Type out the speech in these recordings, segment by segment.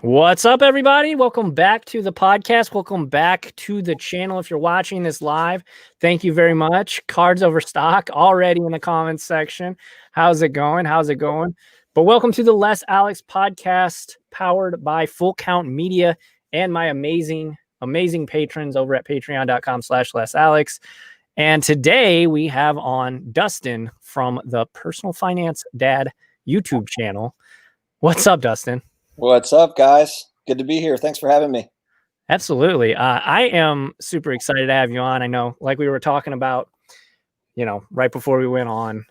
What's up, everybody? Welcome back to the podcast. Welcome back to the channel. If you're watching this live, thank you very much. Cards over stock already in the comments section. How's it going? But welcome to the Les Alex podcast, powered by Full Count Media and my amazing patrons over at patreon.com/LesAlex. And today we have on Dustin from the Personal Finance Dad YouTube channel. What's up, Dustin? What's up, guys? Good to be here. Thanks for having me. Absolutely. I am super excited to have you on. I know, like we were talking about, right before we went on,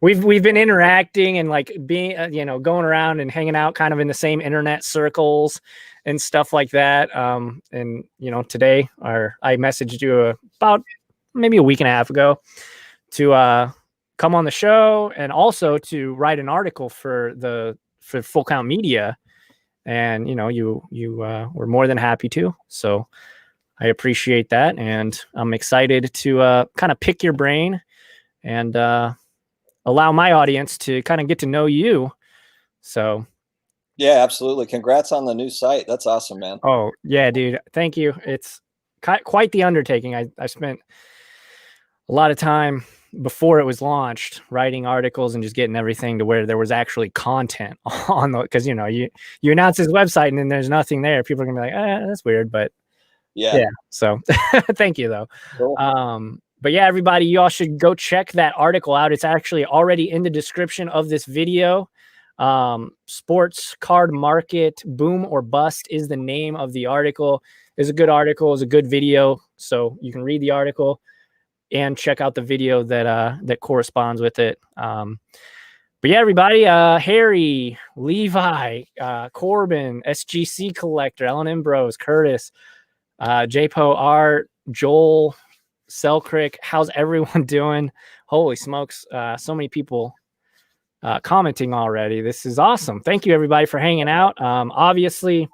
we've been interacting and like being, going around and hanging out kind of in the same internet circles and stuff like that. And today I messaged you about maybe a week and a half ago to come on the show and also to write an article for Full Count Media, and you were more than happy to. So I appreciate that, and I'm excited to kind of pick your brain and allow my audience to kind of get to know you. So yeah, absolutely. Congrats on the new site. That's awesome, man. Oh yeah, dude. Thank you. It's quite the undertaking. I spent a lot of time before it was launched writing articles and just getting everything to where there was actually content on the, because you announce this website and then there's nothing there. People are gonna be like, that's weird, but yeah. So thank you though. Cool. But yeah, everybody, y'all should go check that article out. It's actually already in the description of this video. Sports card market boom or bust is the name of the article. It's a good article, it's a good video, so you can read the article and check out the video that corresponds with it. But yeah, everybody, Harry, Levi, Corbin, SGC Collector, L&M Bros, Curtis, JPO Art, Joel, Selcrick, how's everyone doing? Holy smokes, so many people commenting already. This is awesome. Thank you, everybody, for hanging out. Obviously,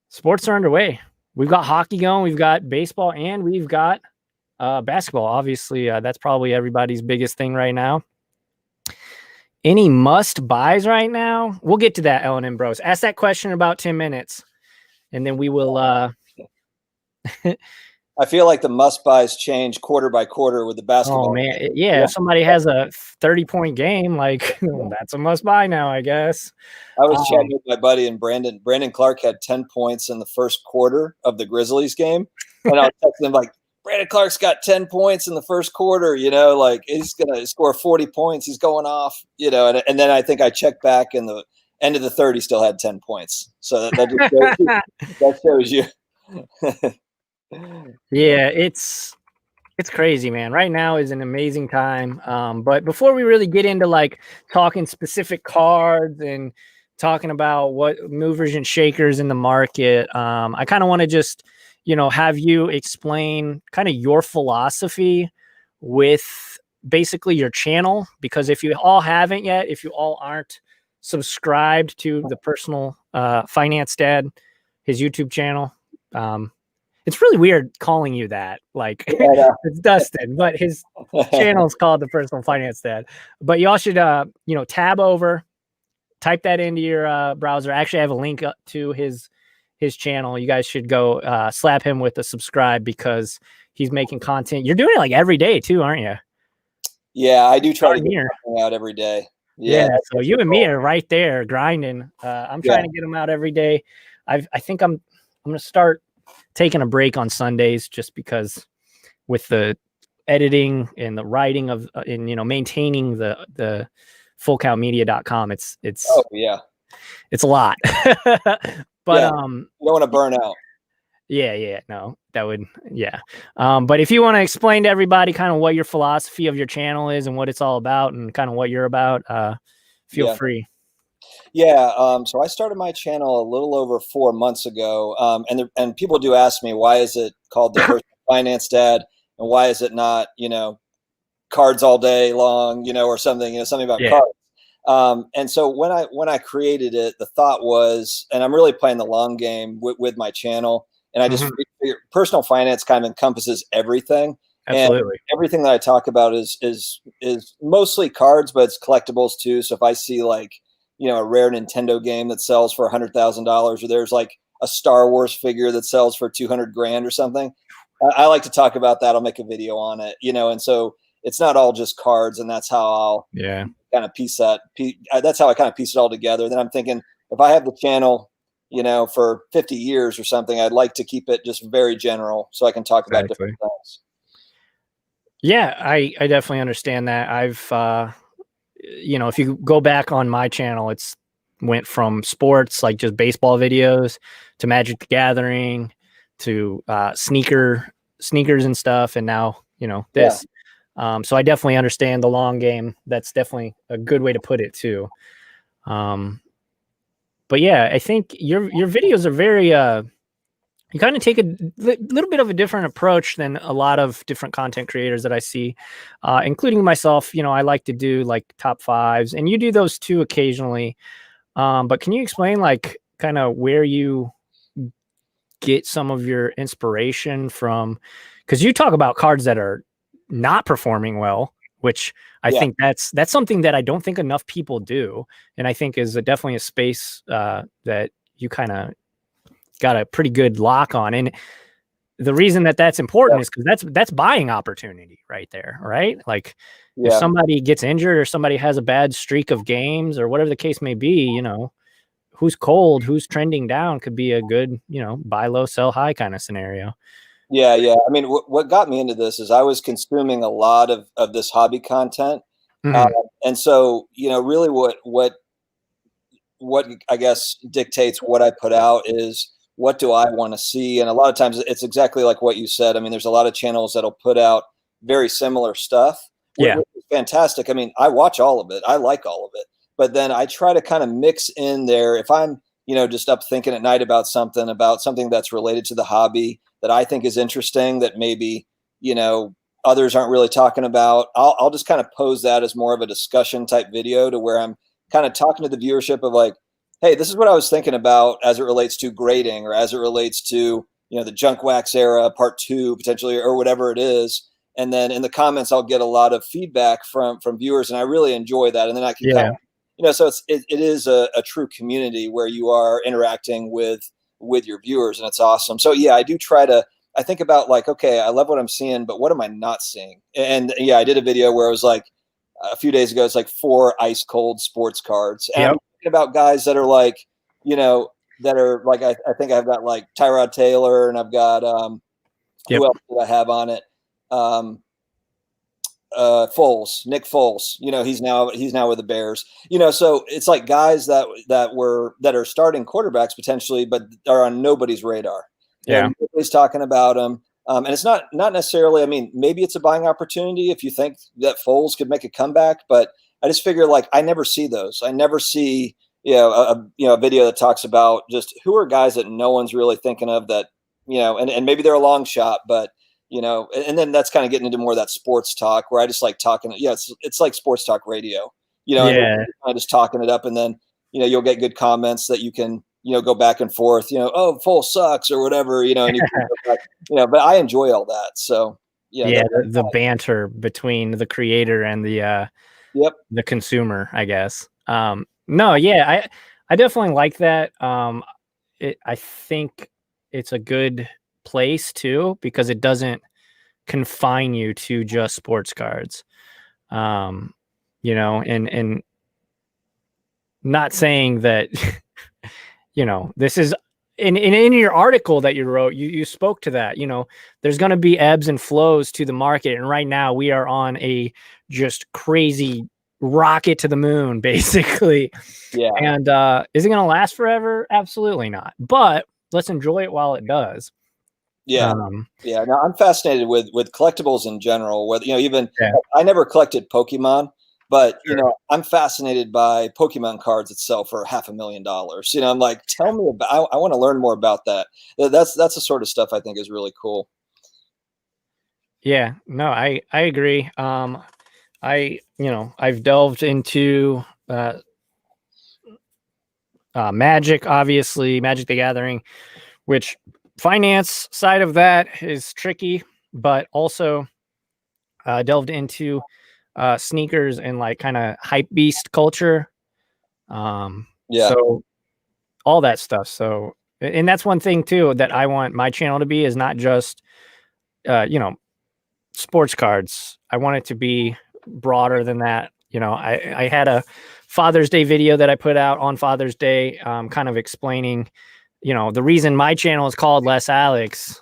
sports are underway. We've got hockey going, we've got baseball, and we've got basketball. Obviously, that's probably everybody's biggest thing right now. Any must buys right now? We'll get to that, L&M Bros. Ask that question in about 10 minutes, and then we will. I feel like the must buys change quarter by quarter with the basketball. Oh man, yeah. If somebody has a 30-point game, like that's a must buy now, I guess. I was chatting with my buddy and Brandon. Brandon Clark had 10 points in the first quarter of the Grizzlies game, and I was texting him like, Brandon Clark's got 10 points in the first quarter, like he's going to score 40 points. He's going off, and then I think I checked back in the end of the third, he still had 10 points. So that shows you. Yeah, it's crazy, man. Right now is an amazing time. But before we really get into like talking specific cards and talking about what movers and shakers in the market, I kind of want to just have you explain kind of your philosophy with basically your channel, because if you all haven't yet, if you all aren't subscribed to the Personal Finance Dad, his YouTube channel, it's really weird calling you that, like it's Dustin, but his channel is called the Personal Finance Dad. But y'all should tab over, type that into your browser. Actually, I have a link to his channel. You guys should go slap him with a subscribe, because he's making content. You're doing it like every day too, aren't you? Yeah, I do try to get something out every day. Yeah, so you and me are right there grinding. I'm trying to get them out every day. I think I'm gonna start taking a break on Sundays, just because with the editing and the writing of maintaining the fullcountmedia.com, it's oh yeah, it's a lot. But you don't want to burn out. No, that would, but if you want to explain to everybody kind of what your philosophy of your channel is and what it's all about and kind of what you're about, feel free. Yeah, so I started my channel a little over 4 months ago, and people do ask me, why is it called the Personal Finance Dad, and why is it not cards all day long, or something, something about cards. And so when I created it, the thought was, and I'm really playing the long game with my channel, and I just figured personal finance kind of encompasses everything. Absolutely. And everything that I talk about is mostly cards, but it's collectibles too. So if I see like a rare Nintendo game that sells for $100,000, or there's like a Star Wars figure that sells for 200 grand or something. I like to talk about that. I'll make a video on it, and so it's not all just cards, and that's how I'll kind of that's how I kind of piece it all together. Then I'm thinking, if I have the channel, for 50 years or something, I'd like to keep it just very general so I can talk about different things. Yeah, I definitely understand that. I've, if you go back on my channel, it's went from sports, like just baseball videos, to Magic the Gathering, to sneakers and stuff. And now, this. So I definitely understand the long game. That's definitely a good way to put it too. But yeah, I think your videos are very, you kind of take a little bit of a different approach than a lot of different content creators that I see, including myself. I like to do like top fives, and you do those too occasionally. But can you explain like kind of where you get some of your inspiration from? Because you talk about cards that are not performing well, which I think that's something that I don't think enough people do, and I think is definitely a space that you kind of got a pretty good lock on. And the reason that that's important is because that's buying opportunity right there, right? Like if somebody gets injured or somebody has a bad streak of games or whatever the case may be, who's cold, who's trending down could be a good, buy low, sell high kind of scenario. Yeah. I mean, what got me into this is I was consuming a lot of this hobby content. And so, really what I guess dictates what I put out is, what do I want to see? And a lot of times it's exactly like what you said. I mean, there's a lot of channels that'll put out very similar stuff, which is fantastic. I mean, I watch all of it. I like all of it. But then I try to kind of mix in there. If I'm, just up thinking at night about something that's related to the hobby that I think is interesting, that maybe, others aren't really talking about, I'll just kind of pose that as more of a discussion type video, to where I'm kind of talking to the viewership of like, hey, this is what I was thinking about as it relates to grading, or as it relates to, the junk wax era part 2 potentially, or whatever it is. And then in the comments, I'll get a lot of feedback from viewers, and I really enjoy that. And then I can kind of, so it is a true community where you are interacting with your viewers, and it's awesome. So I do try to, I think about like, okay, I love what I'm seeing, but what am I not seeing? And I did a video where it was like, a few days ago, it's like 4 ice cold sports cards. And I'm thinking about guys that are like, that are like, I think I've got like Tyrod Taylor, and I've got, who else did I have on it? Foles, Nick Foles, he's now with the Bears, so it's like guys that are starting quarterbacks potentially, but are on nobody's radar. Nobody's talking about them. And it's not necessarily, I mean, maybe it's a buying opportunity if you think that Foles could make a comeback, but I just figure like, I never see those. I never see, a video that talks about just who are guys that no one's really thinking of, that, and maybe they're a long shot, but, and then that's kind of getting into more of that sports talk where I just like talking. It's like sports talk radio, and I'm just talking it up, and then, you'll get good comments that you can, go back and forth, oh, Foles sucks or whatever, and you but I enjoy all that. So the banter between the creator and the consumer, I guess. I definitely like that. I think it's a good place too, because it doesn't confine you to just sports cards. And not saying that this is in your article that you wrote, you spoke to that. There's going to be ebbs and flows to the market, and right now we are on a just crazy rocket to the moon, basically. And is it going to last forever? Absolutely not, but let's enjoy it while it does. Now I'm fascinated with collectibles in general, whether I never collected Pokemon, but I'm fascinated by Pokemon cards that sell for $500,000. I'm like, tell me about, I want to learn more about that. That's the sort of stuff I think is really cool. Yeah, no, I agree. I've delved into Magic, obviously, Magic the Gathering, which finance side of that is tricky, but also delved into sneakers and like kind of hype beast culture. Yeah. So all that stuff. So, and that's one thing too that I want my channel to be, is not just, you know, sports cards. I want it to be broader than that. You know, I had a Father's Day video that I put out on Father's Day, kind of explaining, you know, the reason my channel is called Less Alex,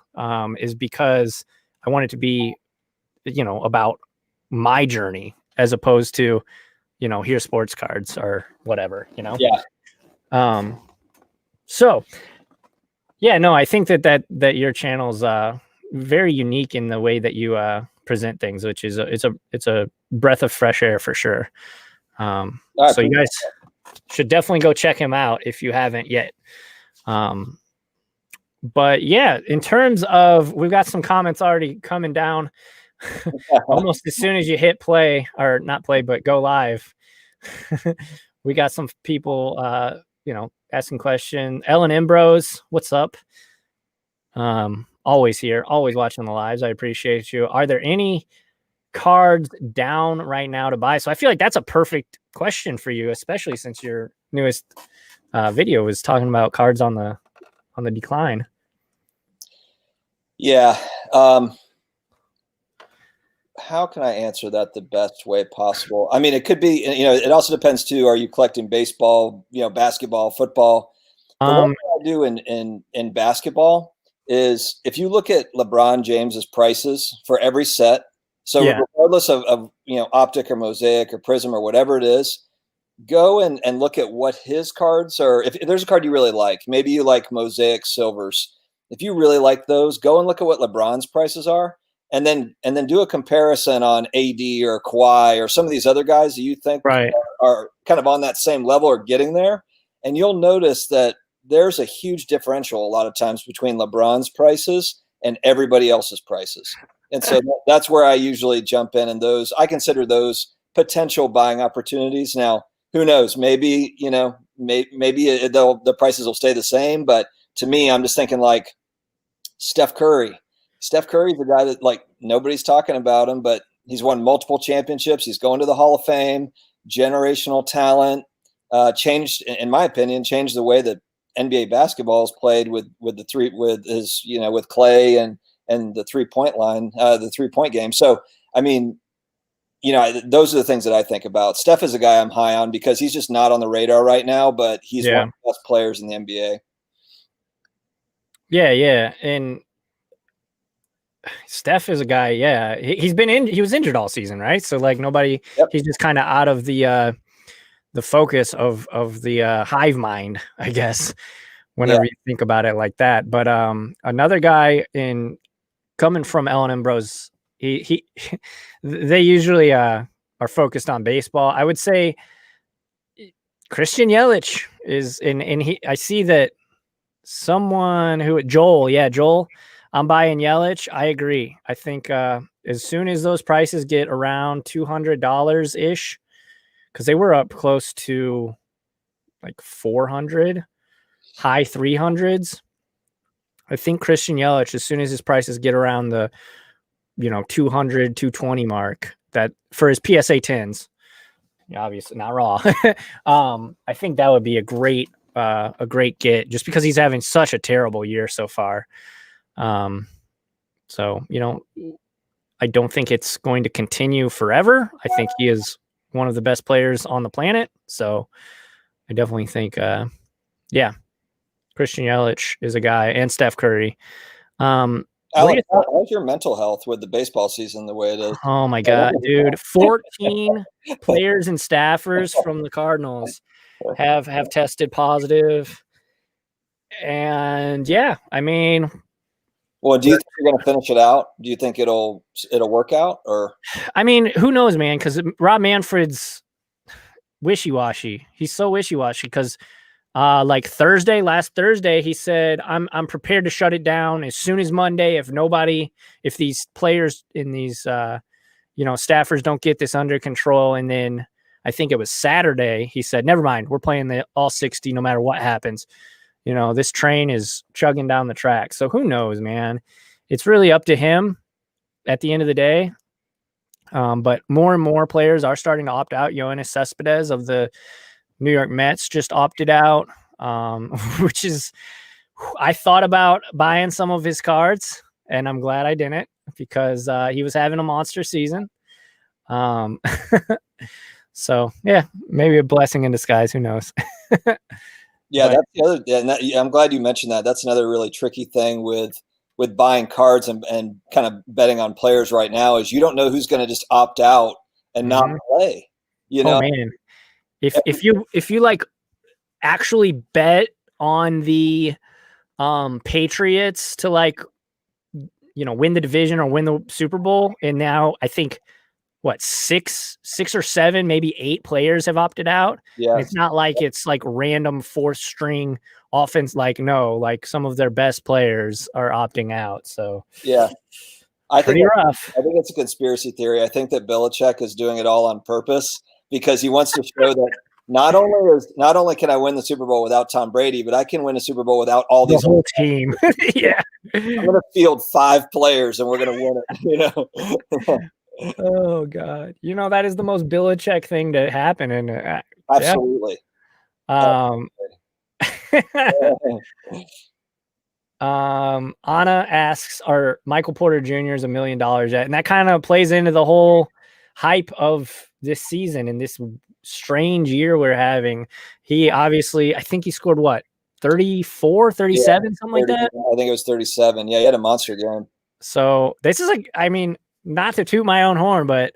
is because I want it to be, you know, about my journey as opposed to, you know, here's sports cards or whatever, you know? Yeah. So yeah, no, I think that your channel's very unique in the way that you present things, which is it's a breath of fresh air for sure. So you guys should definitely go check him out if you haven't yet. But yeah, in terms of, we've got some comments already coming down almost as soon as you hit play, or not play, but go live. We got some people, you know, asking questions. Ellen Ambrose, what's up? Always here, always watching the lives. I appreciate you. Are there any cards down right now to buy? So I feel like that's a perfect question for you, especially since your newest video was talking about cards on the decline. Yeah. How can I answer that the best way possible? I mean, it could be, you know, it also depends too. Are you collecting baseball, you know, basketball, football? The one thing I do in basketball is, if you look at LeBron James's prices for every set, so Yeah. regardless of, you know, optic or mosaic or prism or whatever it is, go and look at what his cards are. If there's a card you really like, maybe you like mosaic silvers. If you really like those, go and look at what LeBron's prices are, and then do a comparison on AD or Kawhi or some of these other guys that you think Right. are kind of on that same level or getting there. And you'll notice that there's a huge differential a lot of times between LeBron's prices and everybody else's prices. And so that's where I usually jump in, and those, I consider those potential buying opportunities. Now, who knows? Maybe, you know, maybe the prices will stay the same. But to me, I'm just thinking like Steph Curry. Steph Curry's the guy that, like, nobody's talking about him, but he's won multiple championships. He's going to the Hall of Fame. Generational talent. Changed, in my opinion, changed the way that NBA basketball is played with his, you know, with Clay and the 3-point line, the 3-point game. So, I mean, you know, those are the things that I think about. Steph is a guy I'm high on because he's just not on the radar right now, but he's one of the best players in the NBA. Yeah, yeah. And Steph is a guy, yeah. He was injured all season, right? So like nobody, he's just kind of out of the focus of the hive mind, I guess, whenever you think about it like that. But another guy coming from Ellen Ambrose, he they usually are focused on baseball. I would say Christian Yelich is I see that someone Joel, I'm buying Yelich. I agree. I think as soon as those prices get around $200 ish, because they were up close to like 400, high 300s. I think Christian Yelich, as soon as his prices get around the, you know, 200, 220 mark, that for his PSA 10s, obviously not raw. I think that would be a great get, just because he's having such a terrible year so far. So, you know, I don't think it's going to continue forever. I think he is one of the best players on the planet. So I definitely think, Christian Yelich is a guy, and Steph Curry. Alex, how's your mental health with the baseball season the way it is? Oh my God, dude. 14 players and staffers from the Cardinals have tested positive. And yeah, I mean, well, do you think you're going to finish it out? Do you think it'll work out? Or, I mean, who knows, man? Because Rob Manfred's wishy-washy. He's so wishy-washy because like last Thursday, he said, I'm prepared to shut it down as soon as Monday if these players in these staffers don't get this under control. And then I think it was Saturday, he said, never mind, we're playing all 60 no matter what happens. You know, this train is chugging down the track. So who knows, man? It's really up to him at the end of the day. But more and more players are starting to opt out. Yoenis Cespedes of the New York Mets just opted out, which is, I thought about buying some of his cards, and I'm glad I didn't because he was having a monster season. So yeah, maybe a blessing in disguise. Who knows? Yeah, But that's the other. And I'm glad you mentioned that. That's another really tricky thing with buying cards and kind of betting on players right now is you don't know who's going to just opt out and not play. You oh know, man, if you like actually bet on the Patriots to like win the division or win the Super Bowl, and now I think what six or seven, maybe 8 players have opted out. And it's not like it's like random 4th string offense. Like no, like some of their best players are opting out. So yeah, pretty rough. I think it's a conspiracy theory. I think that Belichick is doing it all on purpose because he wants to show that not only can I win the Super Bowl without Tom Brady, but I can win a Super Bowl without all these whole team. Yeah, I'm going to field 5 players and we're going to win it. Oh God, that is the most Belichick thing to happen, and absolutely. Yeah. Anna asks, "Are Michael Porter Jr. is $1 million yet?" And that kind of plays into the whole hype of this season and this strange year we're having. He obviously, I think he scored what 34, 37, something like that. I think it was 37. Yeah, he had a monster game. So this is like, I mean, not to toot my own horn, but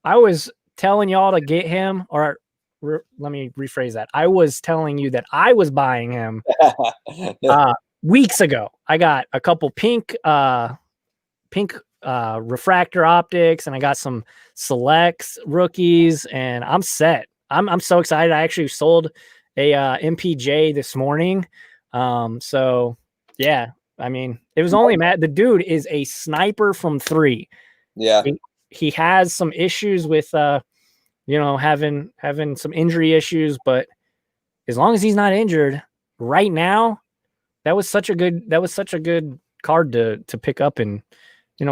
I was telling y'all to get him, or let me rephrase that. I was telling you that I was buying him weeks ago. I got a couple pink refractor optics, and I got some selects rookies, and I'm set. I'm so excited. I actually sold a MPJ this morning. So yeah, I mean, it was only Matt. The dude is a sniper from 3. Yeah. He has some issues with having some injury issues, but as long as he's not injured right now, that was such a good card to pick up. And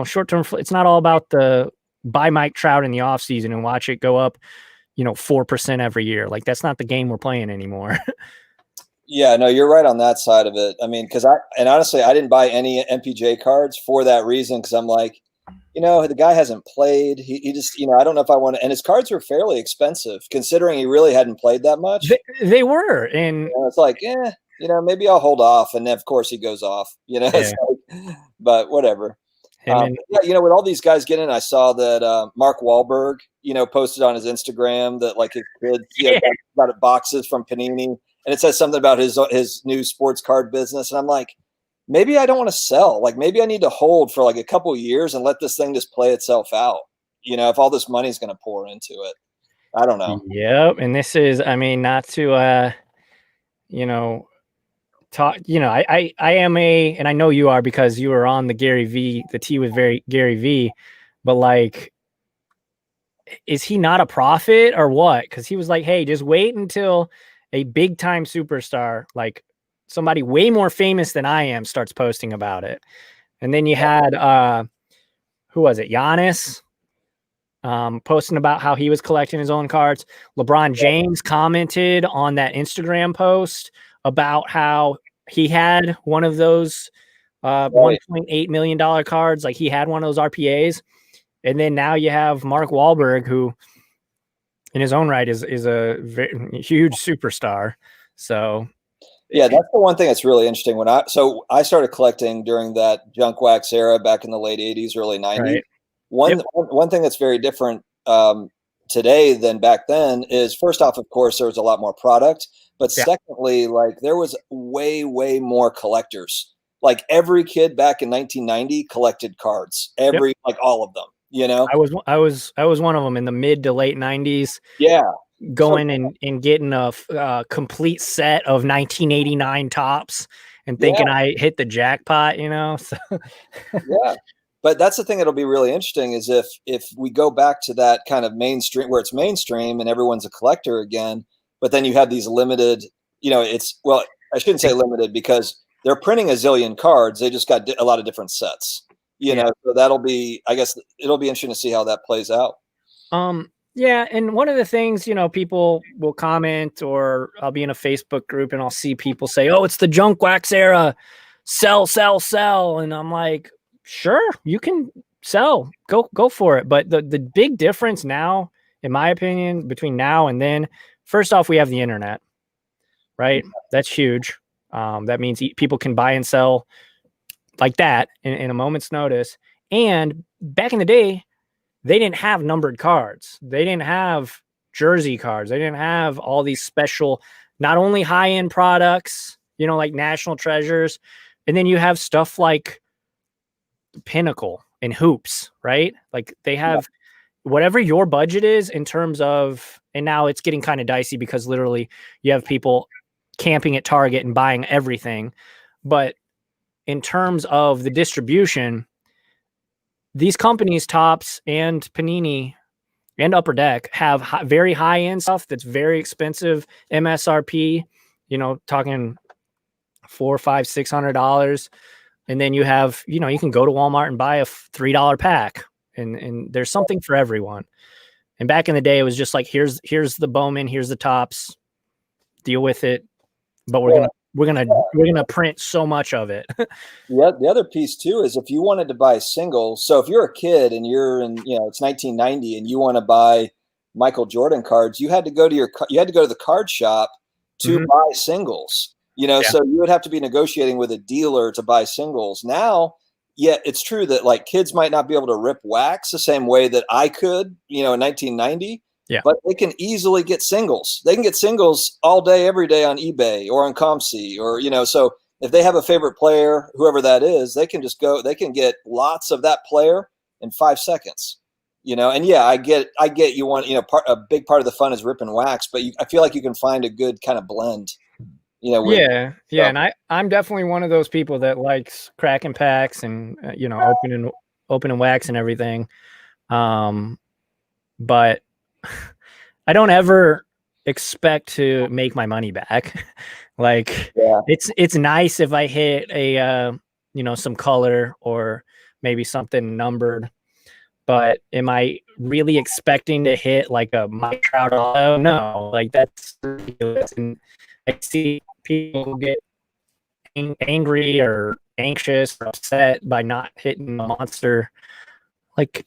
short term, it's not all about the buy Mike Trout in the offseason and watch it go up 4% every year. Like that's not the game we're playing anymore. Yeah, no, you're right on that side of it. I mean, honestly, I didn't buy any MPJ cards for that reason, because I'm like, the guy hasn't played. He just, I don't know if I want to. And his cards were fairly expensive, considering he really hadn't played that much. They were, and it's like, maybe I'll hold off. And then, of course, he goes off. Yeah. But whatever. With all these guys getting in, I saw that Mark Wahlberg, posted on his Instagram that like his kids got boxes from Panini, and it says something about his new sports card business, and I'm like, maybe I don't want to sell. Like maybe I need to hold for like a couple years and let this thing just play itself out. If all this money is going to pour into it, I don't know. Yep, and this is, I mean, not to talk. I am and I know you are because you were on the Tea with Gary V, but like, is he not a prophet or what? Because he was like, hey, just wait until a big time superstar, like somebody way more famous than I am, starts posting about it. And then you had who was it? Giannis posting about how he was collecting his own cards. LeBron James commented on that Instagram post about how he had one of those $1.8 million cards. Like he had one of those RPAs. And then now you have Mark Wahlberg, who in his own right is a very huge superstar. So yeah, that's the one thing that's really interesting. I started collecting during that junk wax era back in the late 80s, early 90s. Right. One thing that's very different today than back then is, first off, of course, there was a lot more product. But secondly, like there was way, way more collectors. Like every kid back in 1990 collected cards. Like all of them. I was one of them in the mid to late 90s. Yeah. Going and getting a complete set of 1989 tops and thinking I hit the jackpot, So. Yeah. But that's the thing that'll be really interesting is if we go back to that kind of mainstream, where it's mainstream and everyone's a collector again, but then you have these limited, I shouldn't say limited because they're printing a zillion cards. They just got a lot of different sets, so I guess it'll be interesting to see how that plays out. Yeah, and one of the things, people will comment, or I'll be in a Facebook group and I'll see people say, "Oh, it's the junk wax era. Sell, sell, sell." And I'm like, "Sure, you can sell. Go for it." But the big difference now, in my opinion, between now and then, first off, we have the internet, right? That's huge. That means people can buy and sell like that in a moment's notice. And back in the day, they didn't have numbered cards. They didn't have jersey cards. They didn't have all these special, not only high end products, like National Treasures, and then you have stuff like Pinnacle and Hoops, right? Like they have whatever your budget is in terms of, and now it's getting kind of dicey because literally you have people camping at Target and buying everything. But in terms of the distribution, these companies, Topps and Panini and Upper Deck, have very high end stuff that's very expensive MSRP. Talking $400, $500, $600, and then you have, you can go to Walmart and buy a $3 pack, and there's something for everyone. And back in the day, it was just like, here's the Bowman, here's the Topps, deal with it. But we're gonna print so much of it. Yeah, the other piece too is if you wanted to buy singles. So if you're a kid and you're in, it's 1990 and you want to buy Michael Jordan cards, you had to go to the card shop to buy singles. Yeah. So you would have to be negotiating with a dealer to buy singles. Now, yeah, it's true that like kids might not be able to rip wax the same way that I could, in 1990. Yeah. But they can easily get singles. They can get singles all day, every day on eBay or on ComC or, so if they have a favorite player, whoever that is, they can get lots of that player in 5 seconds, and yeah, I get you want, a big part of the fun is ripping wax, but I feel like you can find a good kind of blend, Yeah. And I'm definitely one of those people that likes cracking packs and, opening wax and everything. But I don't ever expect to make my money back. Like, it's nice if I hit a, some color or maybe something numbered, but am I really expecting to hit like a Mike Trout auto? No, like that's ridiculous. And I see people get angry or anxious or upset by not hitting a monster. Like,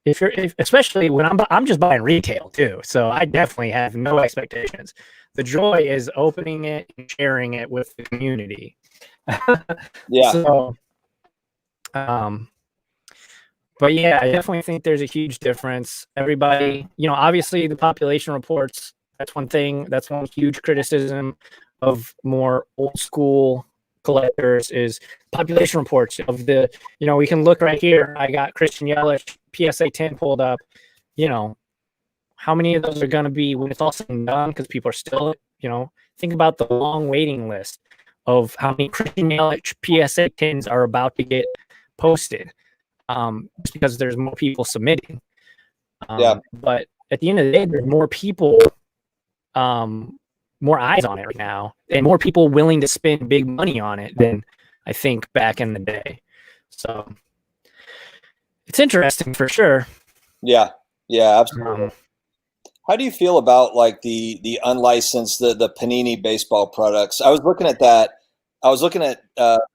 especially when I'm just buying retail too, so I definitely have no expectations. The joy is opening it and sharing it with the community. Yeah. So, but yeah, I definitely think there's a huge difference. Everybody, obviously the population reports. That's one thing. That's one huge criticism of more old school collectors is population reports of the, we can look right here. I got Christian Yelich PSA 10 pulled up. How many of those are going to be when it's all said and done? Because people are still, think about the long waiting list of how many Christian Yelich PSA 10s are about to get posted. Just because there's more people submitting. But at the end of the day, there's more people, more eyes on it right now, and more people willing to spend big money on it than I think back in the day. So it's interesting for sure. Yeah, absolutely. How do you feel about like the unlicensed, the Panini baseball products? I was looking at that. I was looking at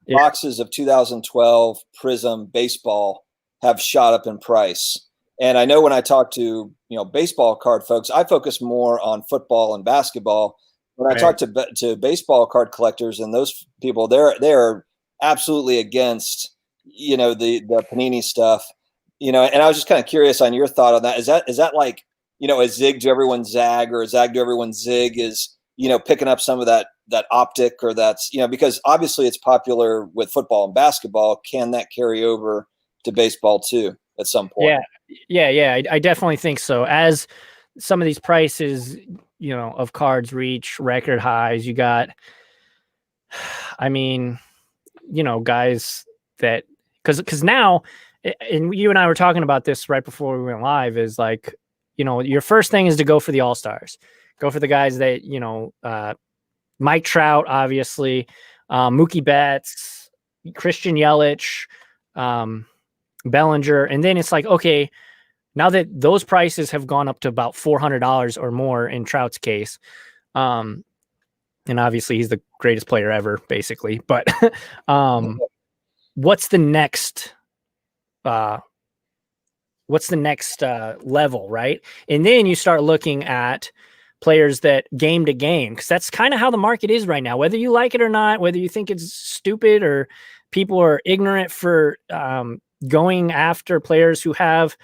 boxes of 2012 Prism baseball have shot up in price. And I know when I talk to, baseball card folks, I focus more on football and basketball. When I talk to baseball card collectors and those people, they're absolutely against, the Panini stuff, and I was just kind of curious on your thought on that. Is that like, a zig to everyone's zag or a zag to everyone's zig is, picking up some of that optic, or that's, because obviously it's popular with football and basketball. Can that carry over to baseball too at some point? Yeah. I definitely think so. As some of these prices, of cards reach record highs, you got, I mean, guys that, because now, and you and I were talking about this right before we went live, is like, your first thing is to go for the all-stars, go for the guys that, Mike Trout, obviously, Mookie Betts, Christian Yelich, Bellinger. And then it's like, okay, now that those prices have gone up to about $400 or more in Trout's case. And obviously he's the greatest player ever, basically. But what's the next level, right? And then you start looking at players that game to game, because that's kind of how the market is right now, whether you like it or not, whether you think it's stupid or people are ignorant for going after players who have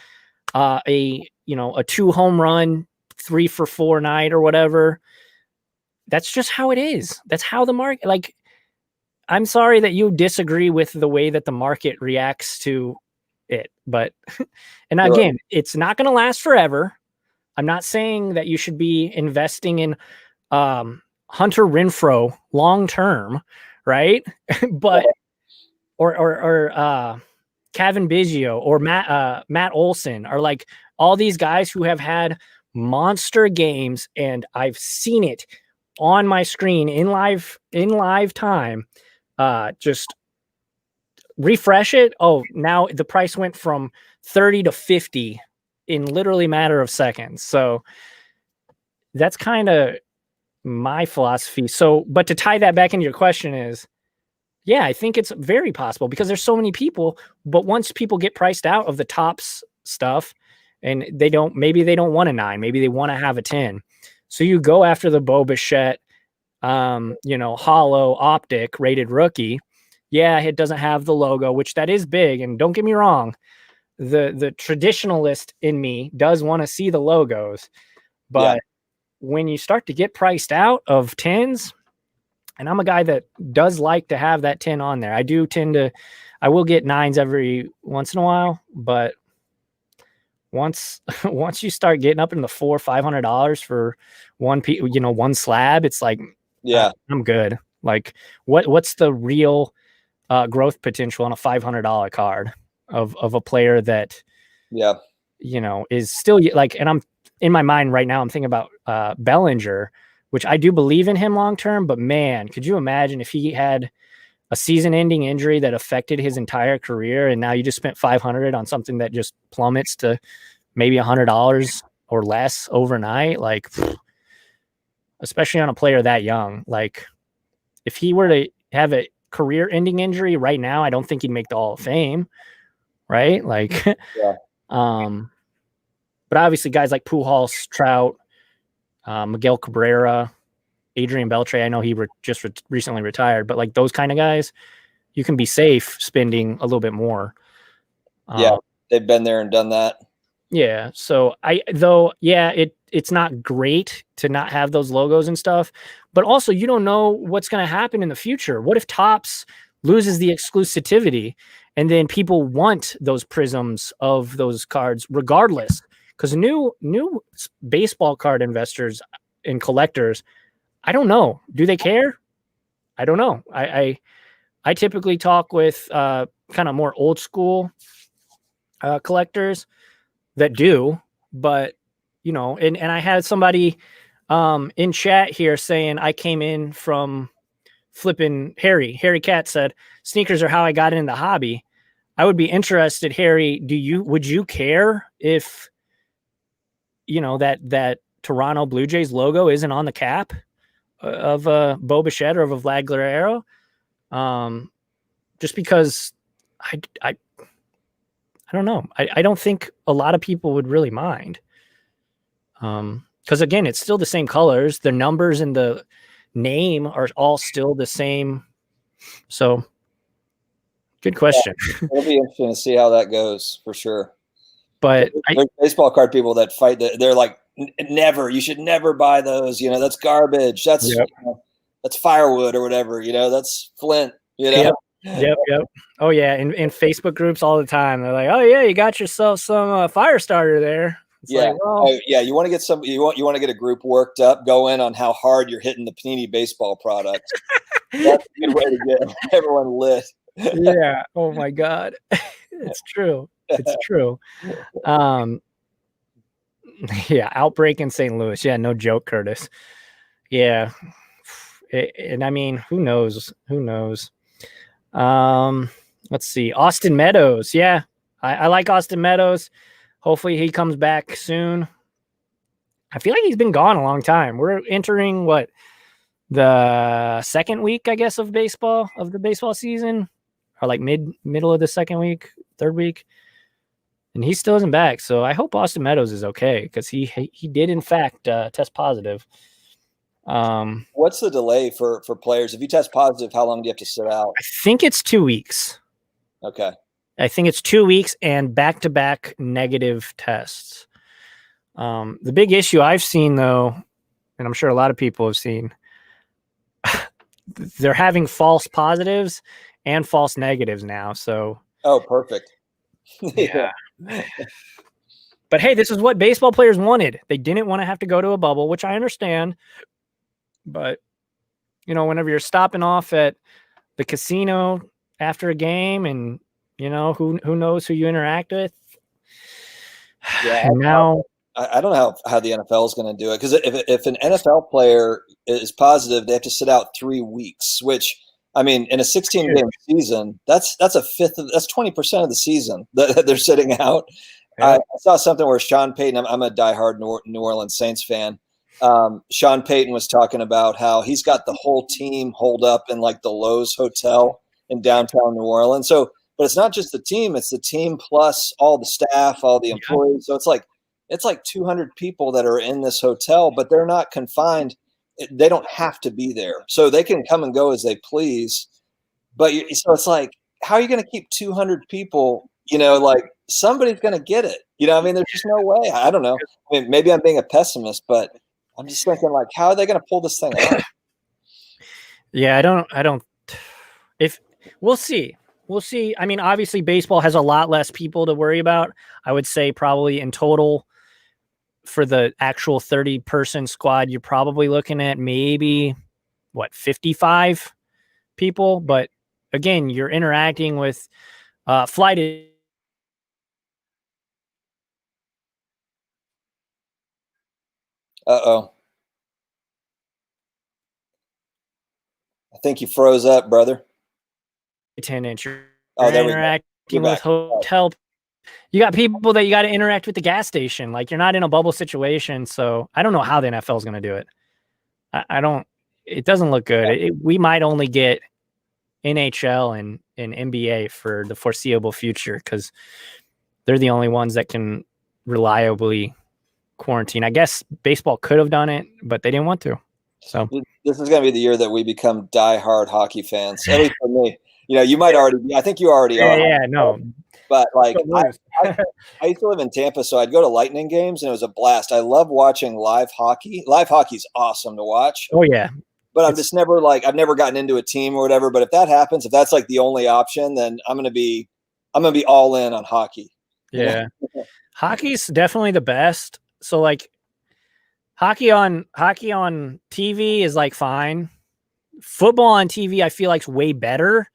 a 2 home run, 3 for 4 night or whatever. That's just how it is. That's how the market, like, I'm sorry that you disagree with the way that the market reacts to it, but and again, it's not going to last forever. I'm not saying that you should be investing in Hunter Renfroe long term, right? But or Kevin Biggio or Matt Olson, are like all these guys who have had monster games, and I've seen it on my screen in live time. Just refresh it. Oh, now the price went from 30 to 50 in literally a matter of seconds. So that's kind of my philosophy. So, but to tie that back into your question is, yeah, I think it's very possible because there's so many people, but once people get priced out of the tops stuff and maybe they don't want a 9, maybe they want to have a 10. So you go after the Bo Bichette, hollow optic rated rookie. Yeah, it doesn't have the logo, which that is big. And don't get me wrong, the traditionalist in me does want to see the logos, but when you start to get priced out of 10s, and I'm a guy that does like to have that 10 on there. I will get 9s every once in a while, but once you start getting up in the $400-$500 for one slab, it's like, I'm good. Like what's the real growth potential on a $500 card of a player that, is still like, and I'm in my mind right now, I'm thinking about Bellinger, which I do believe in him long-term, but man, could you imagine if he had a season-ending injury that affected his entire career, and now you just spent $500 on something that just plummets to maybe $100 or less overnight? Like, especially on a player that young, like if he were to have a career-ending injury right now, I don't think he'd make the Hall of Fame, right? Like, but obviously guys like Pujols, Trout, Miguel Cabrera, Adrian Beltre, I know he just recently retired, but like those kind of guys, you can be safe spending a little bit more. They've been there and done that. Yeah. So it's not great to not have those logos and stuff, but also you don't know what's going to happen in the future. What if Topps loses the exclusivity and then people want those prisms of those cards regardless? Because new baseball card investors and collectors, I don't know. Do they care? I don't know. I typically talk with kind of more old school collectors that do, but and I had somebody in chat here saying I came in from flipping Harry Cat said sneakers are how I got into the hobby. I would be interested, Harry, would you care if that Toronto Blue Jays logo isn't on the cap of Bo Bichette or of a Vlad Guerrero? Just because I don't know. I don't think a lot of people would really mind. Because again, it's still the same colors. The numbers and the name are all still the same. So good question. It'll be interesting to see how that goes for sure. But there's baseball card people that fight that they're like, never, you should never buy those. That's garbage. That's that's firewood or whatever. That's flint. Yep. Oh yeah, in Facebook groups all the time. They're like, oh yeah, you got yourself some fire starter there. It's like, well, you want to get some. You want to get a group worked up. Go in on how hard you're hitting the Panini baseball product. That's a good way to get everyone lit. Yeah. Oh my God, it's true. It's true. Yeah, outbreak in St. Louis. Yeah, no joke, Curtis. Yeah, and I mean, who knows? Let's see. Austin Meadows. Yeah, I like Austin Meadows. hopefully he comes back soon. I feel like he's been gone a long time. We're entering the second week, I guess, of the baseball season, or like middle of the second week, third week, and he still isn't back. So I hope Austin Meadows is okay because he did in fact test positive. What's the delay for players? If you test positive, how long do you have to sit out? I think it's 2 weeks. Okay. I think it's 2 weeks and back-to-back negative tests. The big issue I've seen, though, and I'm sure a lot of people have seen, they're having false positives and false negatives now. So, oh, perfect. yeah. But hey, this is what baseball players wanted. They didn't want to have to go to a bubble, which I understand. But, whenever you're stopping off at the casino after a game and, who knows who you interact with. Yeah. And now I don't know how the NFL is going to do it, because if an NFL player is positive, they have to sit out 3 weeks, which, I mean, in a 16-game season, that's 20% of the season that they're sitting out. Yeah. I saw something where Sean Payton, I'm a diehard New Orleans Saints fan. Sean Payton was talking about how he's got the whole team holed up in like the Lowe's Hotel in downtown New Orleans. So, but it's not just the team; it's the team plus all the staff, all the employees. So it's like 200 people that are in this hotel, but they're not confined. They don't have to be there, so they can come and go as they please. But so it's like, how are you going to keep 200 people? Like somebody's going to get it. I mean, there's just no way. I don't know. I mean, maybe I'm being a pessimist, but I'm just thinking, like, how are they going to pull this thing off? Yeah, I don't. If we'll see. I mean, obviously, baseball has a lot less people to worry about. I would say probably in total for the actual 30-person squad, you're probably looking at maybe 55 people. But again, you're interacting with flight. Uh-oh. I think you froze up, brother. Attendance. You're there interacting with hotel. You got people that you got to interact with the gas station. Like, you're not in a bubble situation. So I don't know how the NFL is going to do it. I don't. It doesn't look good. We might only get NHL and NBA for the foreseeable future because they're the only ones that can reliably quarantine. I guess baseball could have done it, but they didn't want to. So this is going to be the year that we become diehard hockey fans. At least for me. You might already be. I think you already are. Yeah, no. But like, I used to live in Tampa, so I'd go to Lightning games, and it was a blast. I love watching live hockey. Live hockey's awesome to watch. Oh yeah. But I'm just never I've never gotten into a team or whatever. But if that happens, if that's like the only option, then I'm gonna be all in on hockey. Yeah. Hockey's definitely the best. So like hockey on TV is like fine. Football on TV I feel like is way better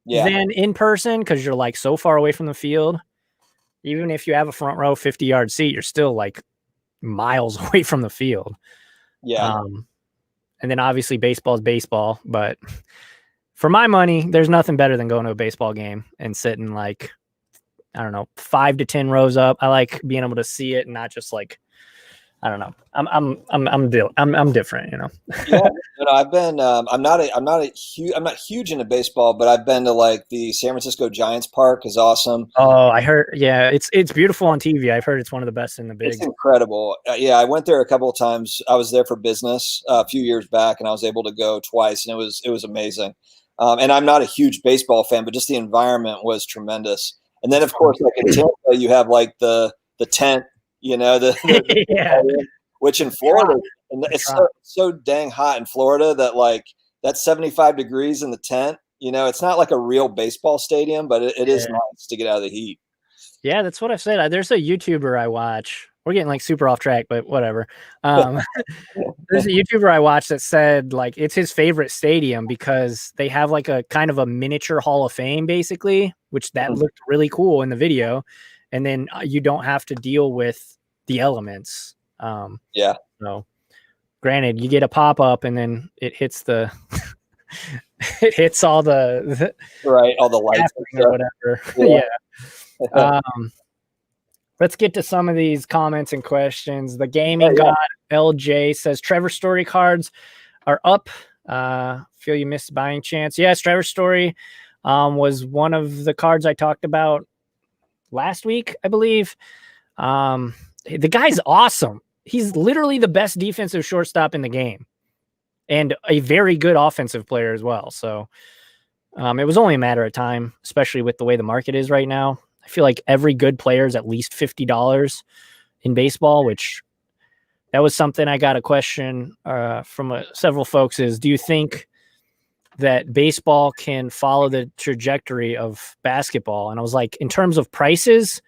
than in person because you're like so far away from the field. Even if you have a front row 50-yard seat, you're still like miles away from the field. Yeah. And then obviously baseball is baseball, but for my money, there's nothing better than going to a baseball game and sitting like, I don't know, 5 to 10 rows up. I like being able to see it and not just like, I don't know. I'm different, Yeah, I've been. I'm not huge into baseball, but I've been to like the San Francisco Giants park is awesome. Oh, I heard. Yeah, it's beautiful on TV. I've heard it's one of the best in the big. It's incredible. Yeah, I went there a couple of times. I was there for business a few years back, and I was able to go twice, and it was amazing. And I'm not a huge baseball fan, but just the environment was tremendous. And then, of course, like in Tampa, you have like the tent. Yeah. Which in Florida, it's so dang hot in Florida that like that's 75 degrees in the tent. It's not like a real baseball stadium, but it is nice to get out of the heat. Yeah, that's what I've said. There's a YouTuber I watch. We're getting like super off track, but whatever. There's a YouTuber I watch that said like it's his favorite stadium because they have like a kind of a miniature Hall of Fame, basically, which that looked really cool in the video. And then you don't have to deal with the elements. So granted, you get a pop-up and then it hits the it hits all the right, all the lights or whatever. Yeah. let's get to some of these comments and questions. The gaming god LJ says Trevor Story cards are up. Feel you missed buying chance. Yes, Trevor Story was one of the cards I talked about last week, I believe. The guy's awesome. He's literally the best defensive shortstop in the game and a very good offensive player as well. So it was only a matter of time, especially with the way the market is right now. I feel like every good player is at least $50 in baseball, which that was something I got a question from several folks is, do you think that baseball can follow the trajectory of basketball? And I was like, in terms of prices,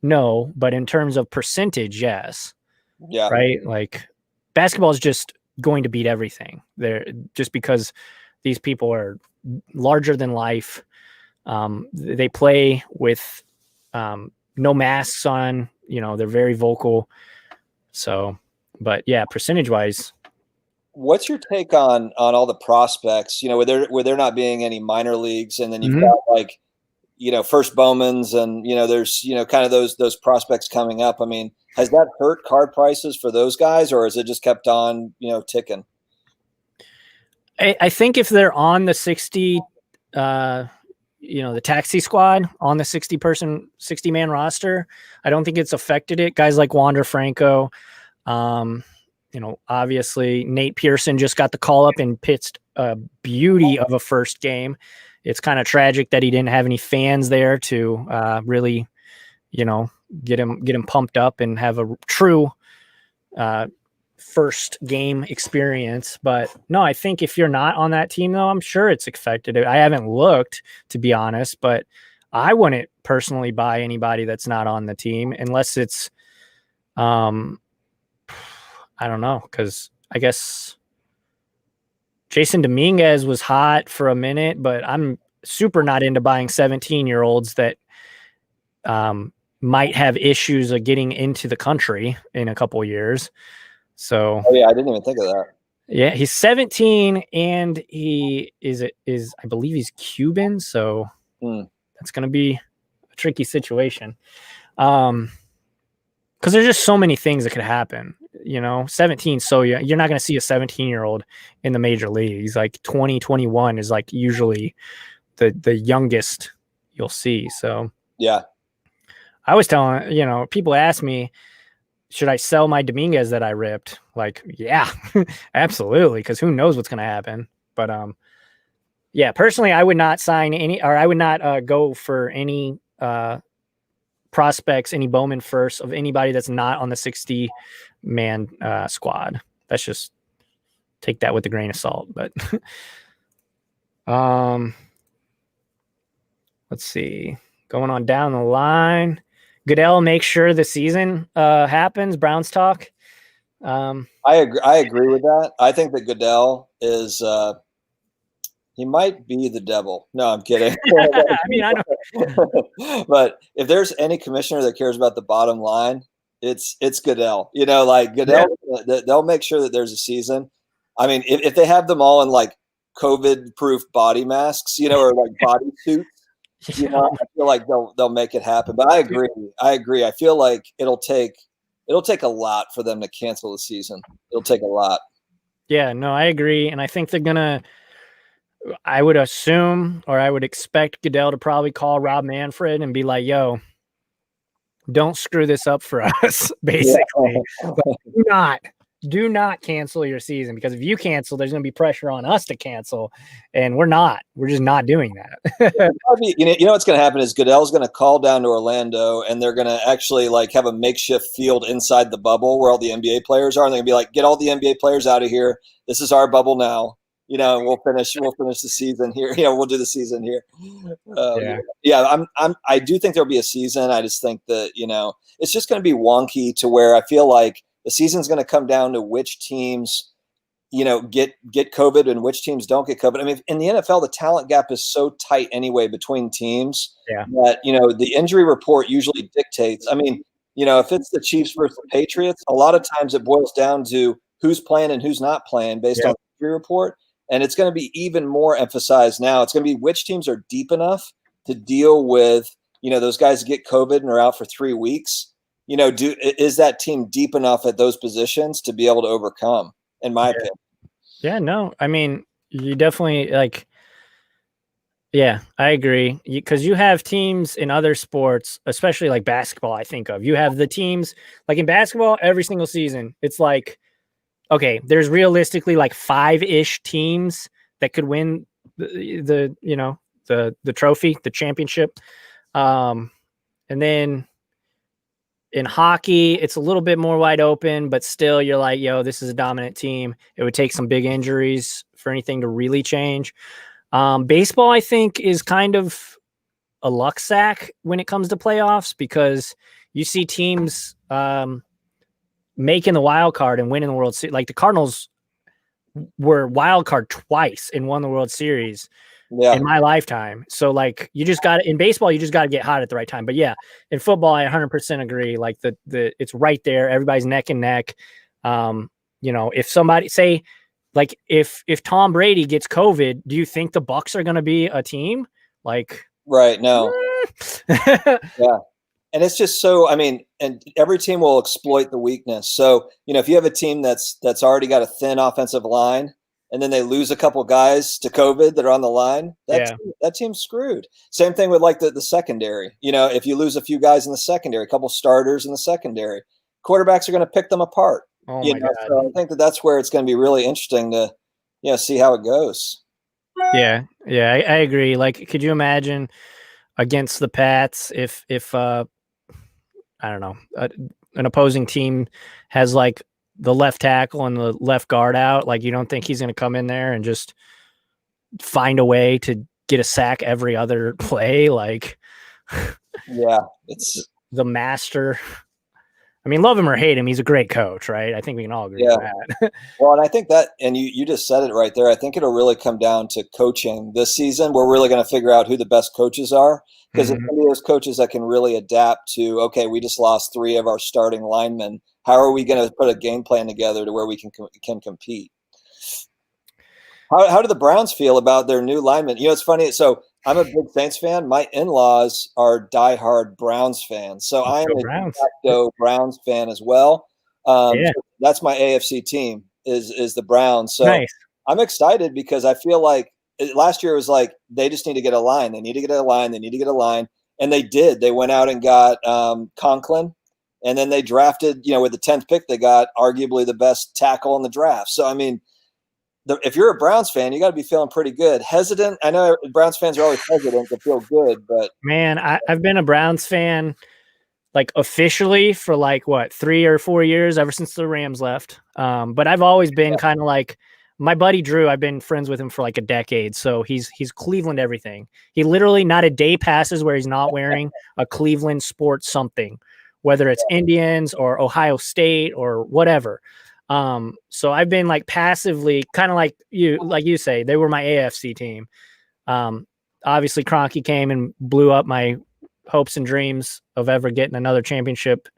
no, but in terms of percentage, yes. Yeah. Right. Like basketball is just going to beat everything there just because these people are larger than life. They play with no masks on, they're very vocal. So, but yeah, percentage wise. What's your take on all the prospects, where there not being any minor leagues, and then you've got like, first Bowmans and, there's, kind of those prospects coming up. I mean, has that hurt card prices for those guys, or has it just kept on, ticking? I think if they're on the 60, the taxi squad on the 60-man roster, I don't think it's affected it. Guys like Wander Franco, obviously Nate Pearson just got the call up and pitched a beauty of a first game. It's kind of tragic that he didn't have any fans there to really, get him pumped up and have a true first game experience. But no, I think if you're not on that team, though, I'm sure it's affected it. I haven't looked, to be honest, but I wouldn't personally buy anybody that's not on the team unless it's, I don't know, because I guess Jason Dominguez was hot for a minute, but I'm super not into buying 17-year-olds that might have issues of getting into the country in a couple of years. So, oh yeah, I didn't even think of that. Yeah, he's 17 and he is I believe he's Cuban, so that's going to be a tricky situation. Because there's just so many things that could happen. 17, so you're not going to see a 17-year-old in the major leagues. Like 20, 21 is like usually the youngest you'll see. So yeah, I was telling, people ask me, should I sell my Dominguez that I ripped? Like, yeah, absolutely. Because who knows what's going to happen. But yeah, personally, I would not sign any, or I would not go for any prospects, any Bowman first of anybody that's not on the 60-man squad. That's just take that with a grain of salt. But let's see, going on down the line. Goodell makes sure the season happens. Browns talk. I agree with that. I think that Goodell is he might be the devil. No, I'm kidding. I mean, I don't. But if there's any commissioner that cares about the bottom line, it's Goodell. Like Goodell, they'll make sure that there's a season. I mean, if they have them all in like COVID-proof body masks, or like body suits. I feel like they'll make it happen. But I agree. I feel like it'll take a lot for them to cancel the season. It'll take a lot. Yeah, no, I agree. And I think they're gonna, I would assume, or I would expect Goodell to probably call Rob Manfred and be like, yo, don't screw this up for us, basically. Yeah. Do not cancel your season, because if you cancel, there's going to be pressure on us to cancel, and we're just not doing that. What's going to happen is Goodell's going to call down to Orlando, and they're going to actually like have a makeshift field inside the bubble where all the NBA players are, and they're going to be like, get all the NBA players out of here. This is our bubble now. And we'll finish the season here. We'll do the season here. I do think there'll be a season. I just think that, it's just going to be wonky to where I feel like the season's going to come down to which teams, get COVID and which teams don't get COVID. I mean, in the NFL, the talent gap is so tight anyway between teams that, the injury report usually dictates. I mean, if it's the Chiefs versus the Patriots, a lot of times it boils down to who's playing and who's not playing based on the injury report. And it's going to be even more emphasized now. It's going to be which teams are deep enough to deal with, those guys get COVID and are out for 3 weeks. is that team deep enough at those positions to be able to overcome, in my opinion? Yeah, no, I mean, you definitely yeah, I agree. Because you have teams in other sports, especially like basketball, I think of. You have the teams like in basketball every single season. It's like, okay, there's realistically like 5-ish teams that could win the trophy, the championship. And then in hockey, it's a little bit more wide open, but still you're like, yo, this is a dominant team. It would take some big injuries for anything to really change. Baseball, I think, is kind of a luck sack when it comes to playoffs because you see teams making the wild card and winning the World Series. Like the Cardinals were wild card twice and won the World Series in my lifetime. So like you just got in baseball, you just got to get hot at the right time. But yeah, in football, I 100% agree. Like the it's right there. Everybody's neck and neck. If somebody say like if Tom Brady gets COVID, do you think the Bucks are going to be a team? Like right? No. Yeah. And it's just so, I mean, and every team will exploit the weakness. So, if you have a team that's already got a thin offensive line and then they lose a couple guys to COVID that are on the line, that team's screwed. Same thing with like the secondary. If you lose a few guys in the secondary, a couple starters in the secondary, quarterbacks are going to pick them apart. Oh my God. So I think that's where it's going to be really interesting to, see how it goes. Yeah. Yeah. I agree. Like, could you imagine against the Pats if I don't know, an opposing team has like the left tackle and the left guard out? Like, you don't think he's going to come in there and just find a way to get a sack every other play? Like, yeah, it's the master. I mean, love him or hate him, he's a great coach, right? I think we can all agree on that. Well, and I think that, and you just said it right there. I think it'll really come down to coaching this season. We're really going to figure out who the best coaches are, because it's going to be those coaches that can really adapt to, okay, we just lost 3 of our starting linemen. How are we going to put a game plan together to where we can compete? How do the Browns feel about their new linemen? It's funny. So I'm a big Saints fan. My in-laws are diehard Browns fans. So I am a de facto Browns fan as well. So that's my AFC team is the Browns. So nice. I'm excited because I feel like last year it was like they just need to get a line. They need to get a line. They need to get a line. And they did. They went out and got Conklin. And then they drafted, with the 10th pick, they got arguably the best tackle in the draft. So, I mean, if you're a Browns fan, you got to be feeling pretty good. Hesitant. I know Browns fans are always hesitant to feel good, but man, I've been a Browns fan like officially for like what 3 or 4 years, ever since the Rams left. But I've always been kind of like my buddy Drew. I've been friends with him for like a decade, so he's Cleveland everything. He literally not a day passes where he's not wearing a Cleveland sports something, whether it's Indians or Ohio State or whatever. So I've been like passively kind of like you say, they were my AFC team. Obviously Kroenke came and blew up my hopes and dreams of ever getting another championship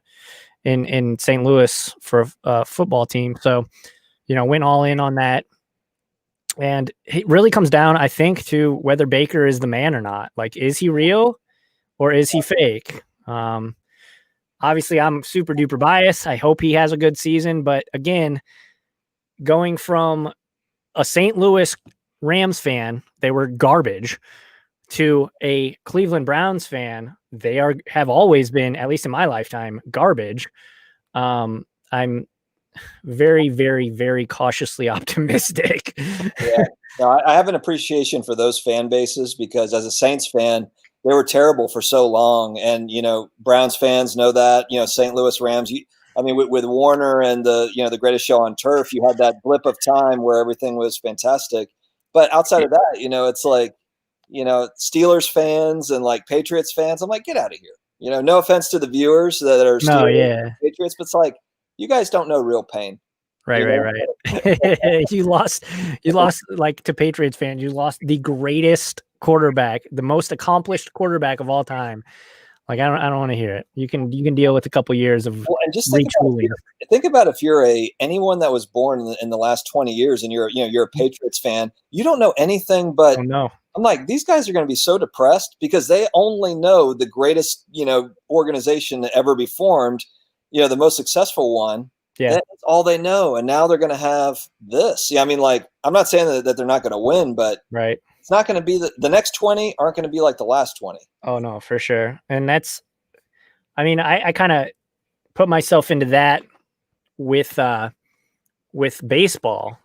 in St. Louis for a football team. So, went all in on that. And it really comes down, I think, to whether Baker is the man or not. Like, is he real or is he fake? Obviously, I'm super duper biased. I hope he has a good season. But again, going from a St. Louis Rams fan, they were garbage, to a Cleveland Browns fan, they have always been, at least in my lifetime, garbage. I'm very, very, very cautiously optimistic. Yeah, no, I have an appreciation for those fan bases because as a Saints fan, they were terrible for so long. And, Browns fans know that, St. Louis Rams, with Warner and the Greatest Show on Turf, you had that blip of time where everything was fantastic. But outside of that, it's like, Steelers fans and like Patriots fans, I'm like, get out of here. No offense to the viewers that are Steelers Patriots, but it's like, you guys don't know real pain. Right. You lost like to Patriots fans, you lost the greatest quarterback, the most accomplished quarterback of all time. Like, I don't want to hear it. You can deal with a couple years of and just think about if you're anyone that was born in the last 20 years and you're a Patriots fan, you don't know anything but I'm like, these guys are going to be so depressed because they only know the greatest, organization to ever be formed, the most successful one, Yeah. that's all they know. And now they're going to have this. Yeah. I mean, like, I'm not saying that they're not going to win, but Right. it's not going to be the next 20 aren't going to be like the last 20. Oh no, for sure. And I mean, I kind of put myself into that with baseball.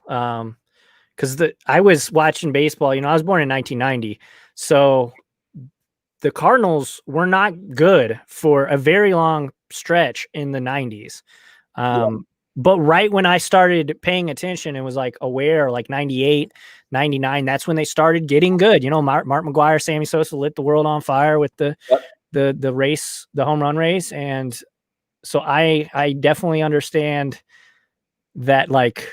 Because I was watching baseball, I was born in 1990. So the Cardinals were not good for a very long stretch in the 90s. Yeah. But right when I started paying attention and was like aware, like 98, 99, that's when they started getting good. Mark McGwire, Sammy Sosa lit the world on fire with the Yep. the race, the home run race. And so I definitely understand that, like,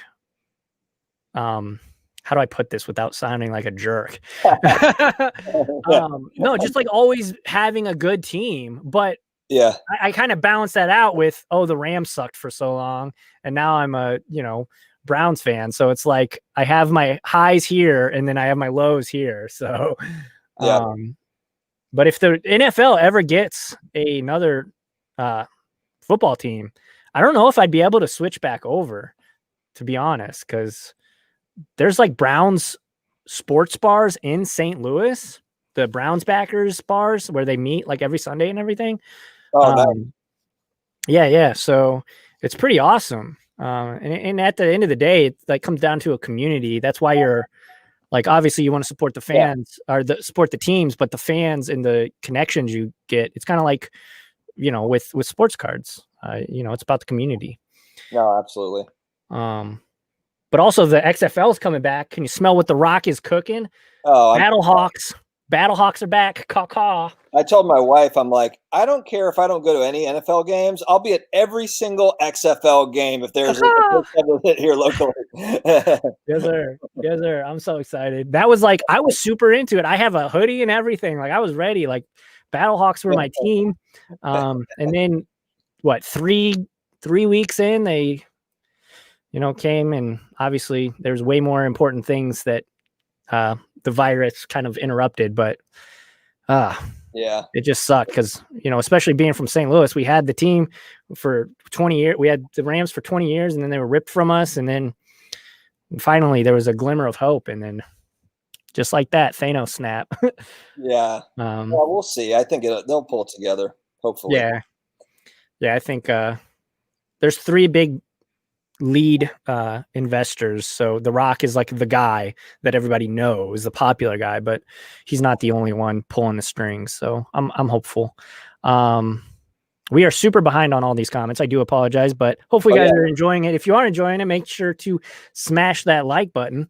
how do I put this without sounding like a jerk? No, just like always having a good team. But Yeah. I kind of balance that out with, the Rams sucked for so long, and now I'm a Browns fan. So it's like I have my highs here, and then I have my lows here. So, Yeah. but if the NFL ever gets another football team, I don't know if I'd be able to switch back over, to be honest, because there's like Browns sports bars in St. Louis, the Browns backers bars where they meet like every Sunday and everything. Oh, nice. Yeah. So it's pretty awesome. And at the end of the day, it like comes down to a community. That's why you're like, obviously you want to support the fans or support the teams, but the fans and the connections you get, it's kind of like, with sports cards, it's about the community. No, absolutely. But also the XFL is coming back. Can you smell what the Rock is cooking? Oh, Battlehawks are back. Caw. I told my wife, I'm like, I don't care if I don't go to any NFL games. I'll be at every single XFL game if there's a hit here locally. Yes, sir. Yes, sir. I'm so excited. That was like, I was super into it. I have a hoodie and everything. Like I was ready. Like Battlehawks were my team. And then what, 3 weeks in, they came, and obviously there's way more important things that the virus kind of interrupted, but yeah, it just sucked because, especially being from St. Louis, we had the team for 20 years. We had the Rams for 20 years, and then they were ripped from us. And then finally there was a glimmer of hope. And then just like that, Thanos snap. yeah. Well, we'll see. I think they'll pull it together, hopefully. Yeah. I think there's 3 big lead investors. So The Rock is like the guy that everybody knows, the popular guy, but he's not the only one pulling the strings. So I'm hopeful. We are super behind on all these comments. I do apologize, but hopefully you guys are enjoying it. If you are enjoying it, make sure to smash that like button.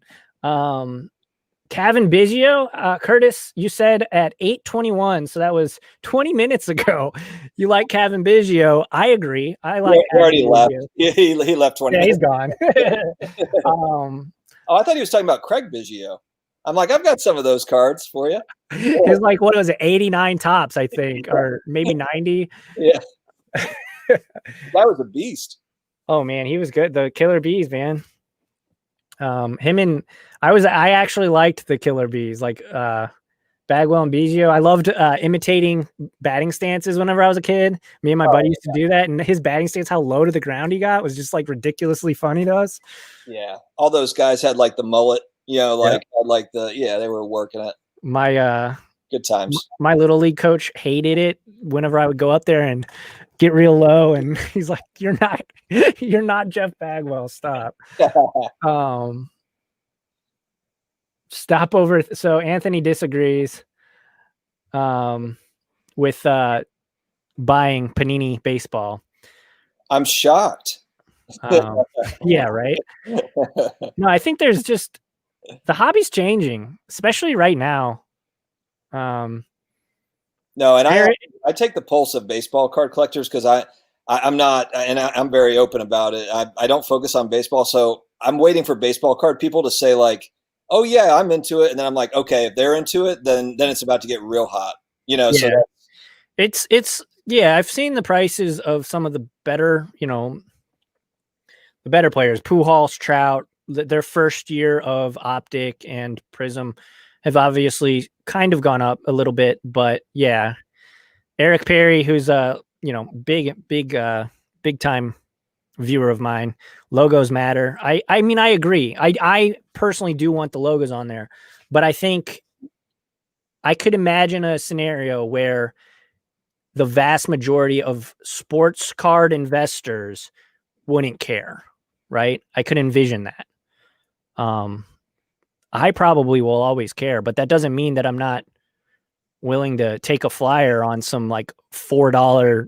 Kevin Biggio, Curtis, you said at 8:21, so that was 20 minutes ago. You like Kevin Biggio? I agree. I like. He already left. He left 20 minutes. He's gone. I thought he was talking about Craig Biggio. I'm like, I've got some of those cards for you. He's like, what was it, 89 tops, I think, or maybe 90. Yeah, that was a beast. Oh man, he was good. The Killer Bees, man. I actually liked the Killer Bees, like Bagwell and Biggio. I loved imitating batting stances whenever I was a kid. Me and my buddy used to do that, and his batting stance, how low to the ground he got, was just like ridiculously funny to us. Yeah, all those guys had like the mullet, they were working it. My good times. My little league coach hated it whenever I would go up there and get real low, and he's like, you're not Jeff Bagwell, stop. Stop over. So Anthony disagrees with buying Panini baseball. I'm shocked. Yeah, right. No, I think there's just the hobby's changing, especially right now. No, and I take the pulse of baseball card collectors because I'm not, and I'm very open about it. I don't focus on baseball, so I'm waiting for baseball card people to say like, "Oh yeah, I'm into it," and then I'm like, "Okay, if they're into it, then it's about to get real hot." Yeah. So it's yeah. I've seen the prices of some of the better, the better players, Pujols, Trout. Their first year of Optic and Prism have obviously kind of gone up a little bit, but yeah, Eric Perry, who's big big time viewer of mine. Logos matter. I mean, I agree. I personally do want the logos on there, but I think I could imagine a scenario where the vast majority of sports card investors wouldn't care, right? I could envision that. I probably will always care, but that doesn't mean that I'm not willing to take a flyer on some like $4,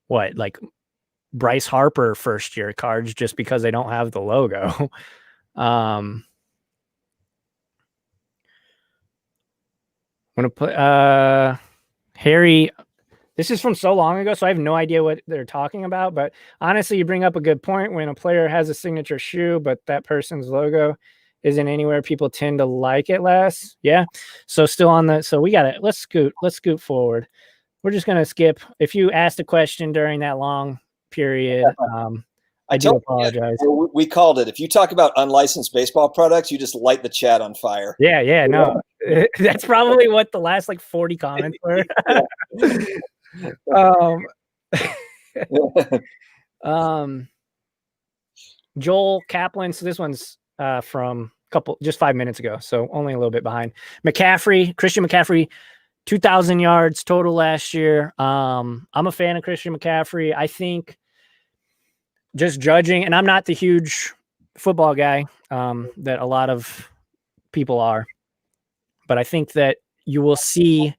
like Bryce Harper first year cards just because they don't have the logo. I'm gonna put Harry. This is from so long ago, so I have no idea what they're talking about. But honestly, you bring up a good point. When a player has a signature shoe, but that person's logo isn't anywhere, people tend to like it less. Yeah. So still on the. So we got it. Let's scoot forward. We're just gonna skip. If you asked a question during that long period, I do apologize. We called it. If you talk about unlicensed baseball products, you just light the chat on fire. Yeah, no. That's probably what the last like 40 comments were. Joel Kaplan. So this one's from just 5 minutes ago, so only a little bit behind. Christian McCaffrey, 2,000 yards total last year. I'm a fan of Christian McCaffrey. I think, just judging, and I'm not the huge football guy that a lot of people are, but I think that you will see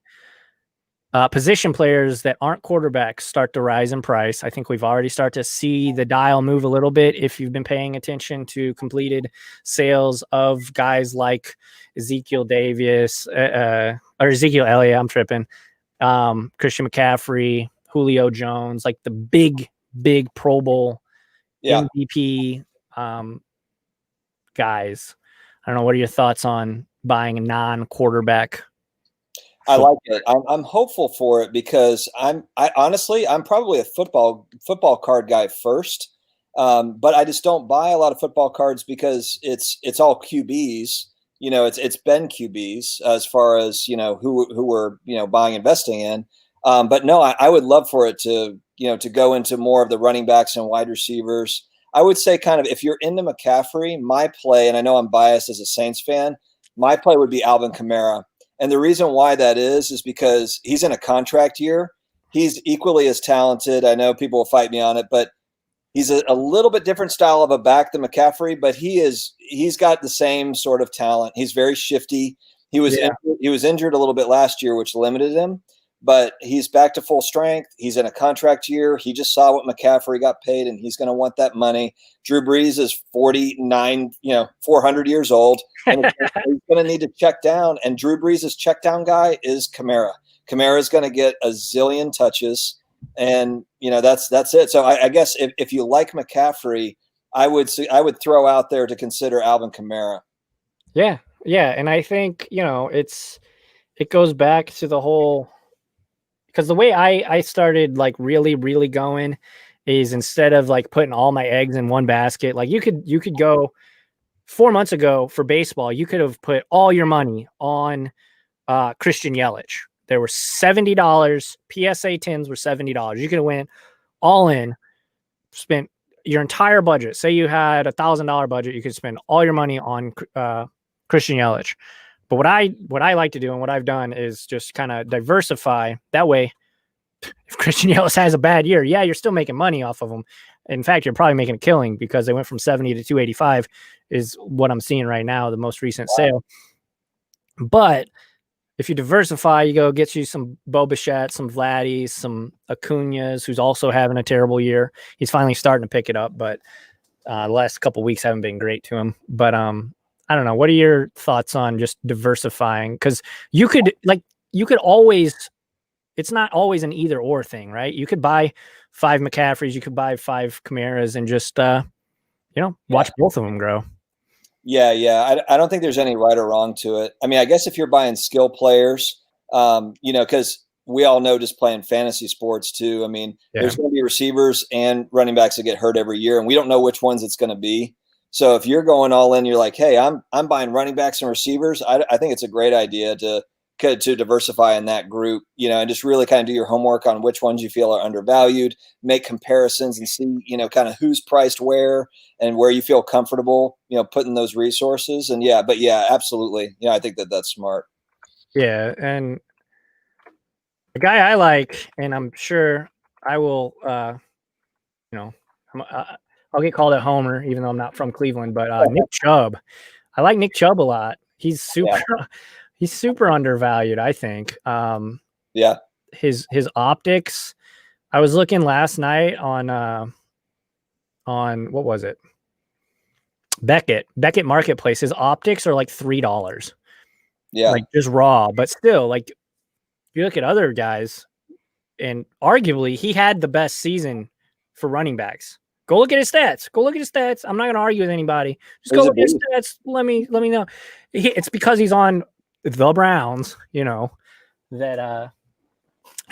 position players that aren't quarterbacks start to rise in price. I think we've already started to see the dial move a little bit if you've been paying attention to completed sales of guys like Ezekiel Davis or Ezekiel Elliott. I'm tripping. Christian McCaffrey, Julio Jones, like the big Pro Bowl MVP guys. I don't know. What are your thoughts on buying a non-quarterback? I like it. I'm hopeful for it because honestly, I'm probably a football card guy first. But I just don't buy a lot of football cards because it's all QBs. You know, it's been QBs as far as, you know, who we're, you know, buying, investing in. But no, I would love for it to, you know, to go into more of the running backs and wide receivers. I would say kind of if you're into McCaffrey, my play, and I know I'm biased as a Saints fan, my play would be Alvin Kamara. And the reason why that is because he's in a contract year. He's equally as talented. I know people will fight me on it, but he's a little bit different style of a back than McCaffrey, but he's got the same sort of talent. He's very shifty. He was injured a little bit last year, which limited him, but he's back to full strength. He's in a contract year. He just saw what McCaffrey got paid, and he's going to want that money. Drew Brees is 49, 400 years old, and he's going to need to check down. And Drew Brees' check down guy is Kamara. Kamara is going to get a zillion touches, and that's it. So I guess if you like McCaffrey, I would throw out there to consider Alvin Kamara. Yeah, and I think it goes back to the whole. Because the way I started like really going is instead of like putting all my eggs in one basket, like you could go 4 months ago for baseball, you could have put all your money on Christian Yelich. There were $70. PSA 10s were $70. You could have went all in, spent your entire budget. Say you had $1,000 budget, you could spend all your money on Christian Yelich. But what I like to do and what I've done is just kind of diversify. That way, if Christian Yelich has a bad year, yeah, you're still making money off of them. In fact, you're probably making a killing because they went from 70 to 285 is what I'm seeing right now, the most recent sale. But if you diversify, you go get you some Bo Bichette, some Vladdies, some Acuñas, who's also having a terrible year. He's finally starting to pick it up, but the last couple of weeks haven't been great to him. But I don't know. What are your thoughts on just diversifying? Because you could always, it's not always an either or thing, right? You could buy 5 McCaffreys, you could buy 5 Camaras and just, watch both of them grow. Yeah. I don't think there's any right or wrong to it. I mean, I guess if you're buying skill players, because we all know just playing fantasy sports too. I mean, there's going to be receivers and running backs that get hurt every year, and we don't know which ones it's going to be. So if you're going all in, you're like, hey, I'm buying running backs and receivers. I think it's a great idea to to diversify in that group, and just really kind of do your homework on which ones you feel are undervalued, make comparisons and see, kind of who's priced where and where you feel comfortable, putting those resources. And absolutely. I think that's smart. Yeah. And the guy I like, and I'm sure I will, I'll get called a homer, even though I'm not from Cleveland, but Nick Chubb. I like Nick Chubb a lot. He's super undervalued, I think. His optics. I was looking last night on what was it? Beckett Marketplace. His optics are like $3. Yeah. Like just raw, but still, like if you look at other guys, and arguably he had the best season for running backs. Go look at his stats. I'm not going to argue with anybody. Just go look at his stats. Let me know. It's because he's on the Browns, that I